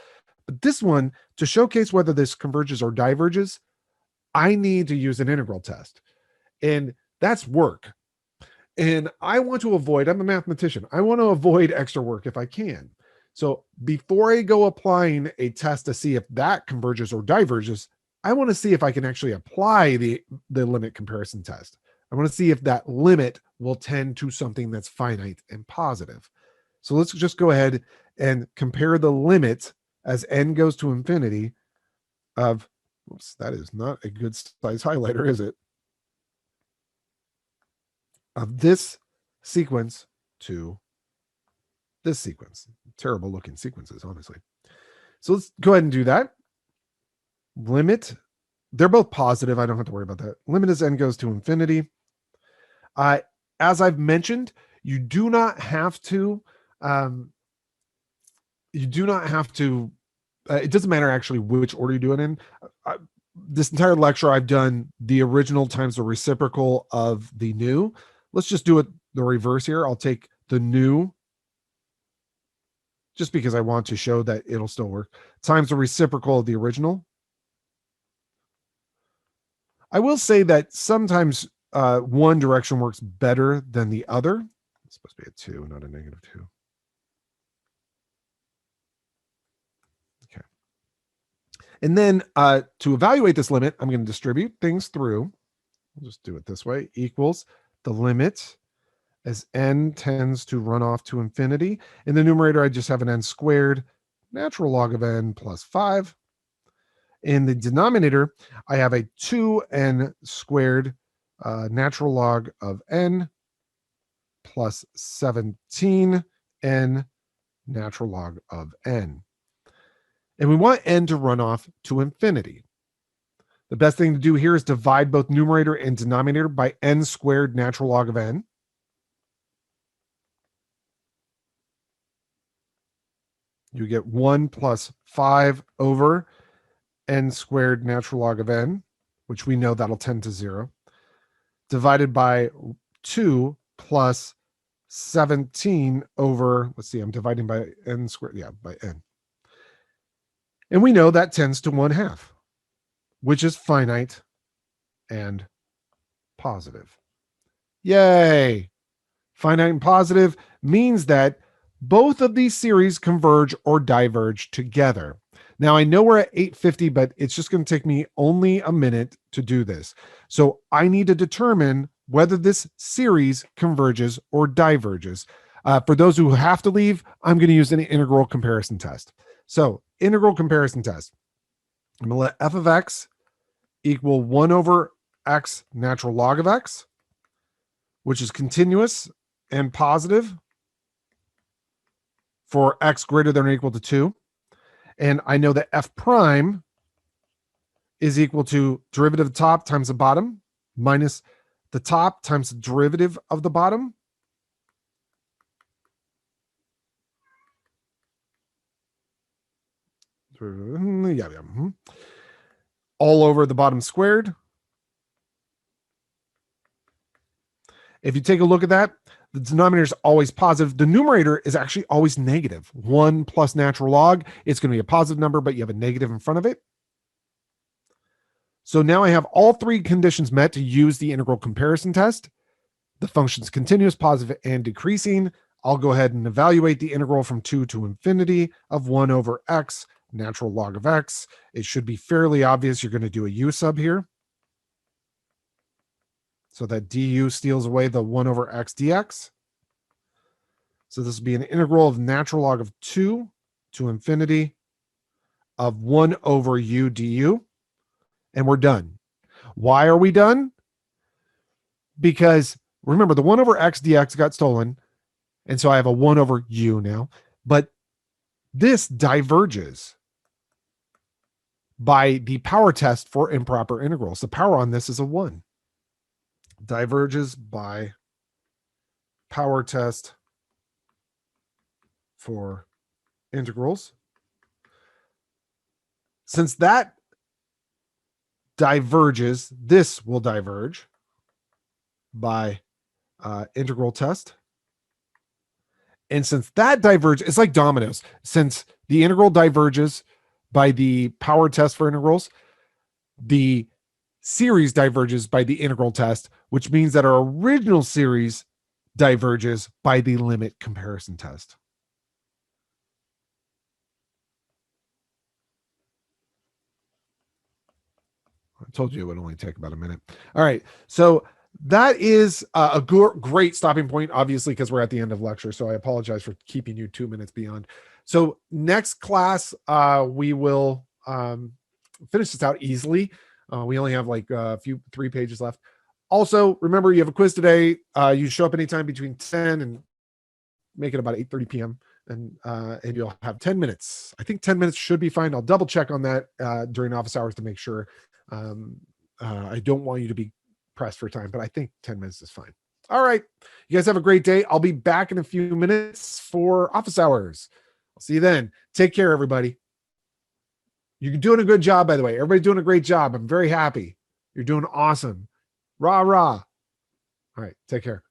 But this one, to showcase whether this converges or diverges, I need to use an integral test. And that's work. And I want to avoid, I'm a mathematician, I want to avoid extra work if I can. So before I go applying a test to see if that converges or diverges, I want to see if I can actually apply the limit comparison test. I want to see if that limit will tend to something that's finite and positive. So let's just go ahead and compare the limit as n goes to infinity of, oops, that is not a good size highlighter, is it? Of this sequence to this sequence. Terrible looking sequences, honestly. So let's go ahead and do that. Limit, they're both positive. I don't have to worry about that. Limit as n goes to infinity. As I've mentioned, you do not have to, it doesn't matter actually which order you do it in. This entire lecture, I've done the original times the reciprocal of the new. Let's just do it the reverse here. I'll take the new, just because I want to show that it'll still work, times the reciprocal of the original. I will say that sometimes one direction works better than the other. It's supposed to be a 2, not a -2. Okay. And then to evaluate this limit, I'm going to distribute things through. We'll just do it this way. Equals the limit as n tends to run off to infinity. In the numerator, I just have an n squared, natural log of n plus 5. In the denominator, I have a 2n squared natural log of n plus 17n natural log of n. And we want n to run off to infinity. The best thing to do here is divide both numerator and denominator by n squared natural log of n. You get 1 plus 5 over n squared natural log of n, which we know that'll tend to 0, divided by 2 plus 17 over, let's see, I'm dividing by n squared, yeah, by n. And we know that tends to 1/2, which is finite and positive. Yay! Finite and positive means that both of these series converge or diverge together. Now, I know we're at 8:50, but it's just going to take me only a minute to do this. So I need to determine whether this series converges or diverges. For those who have to leave, I'm going to use an integral comparison test. So integral comparison test. I'm going to let f of x equal 1 over x natural log of x, which is continuous and positive for x greater than or equal to 2. And I know that f prime is equal to derivative of the top times the bottom minus the top times the derivative of the bottom. All over the bottom squared. If you take a look at that, the denominator is always positive. The numerator is actually always negative. 1 plus natural log, it's going to be a positive number, but you have a negative in front of it. So now I have all three conditions met to use the integral comparison test. The function's continuous, positive, and decreasing. I'll go ahead and evaluate the integral from 2 to infinity of 1 over x, natural log of x. It should be fairly obvious you're going to do a u sub here. So that du steals away the 1 over x dx. So this will be an integral of natural log of 2 to infinity of 1 over u du. And we're done. Why are we done? Because remember, the 1 over x dx got stolen. And so I have a 1 over u now. But this diverges by the power test for improper integrals. The power on this is a 1. Diverges by power test for integrals. Since that diverges, this will diverge by integral test. And since that diverges, it's like dominoes. Since the integral diverges by the power test for integrals, the series diverges by the integral test, which means that our original series diverges by the limit comparison test. I told you it would only take about a minute. All right. So that is a great stopping point, obviously, because we're at the end of lecture. So I apologize for keeping you 2 minutes beyond. So next class, we will finish this out easily. We only have like a few 3 pages left. Also, remember, you have a quiz today. You show up anytime between 10 and make it about 8:30 p.m. And you'll have 10 minutes. I think 10 minutes should be fine. I'll double check on that during office hours to make sure. I don't want you to be pressed for time, but I think 10 minutes is fine. All right. You guys have a great day. I'll be back in a few minutes for office hours. I'll see you then. Take care, everybody. You're doing a good job, by the way. Everybody's doing a great job. I'm very happy. You're doing awesome. Rah, rah. All right. Take care.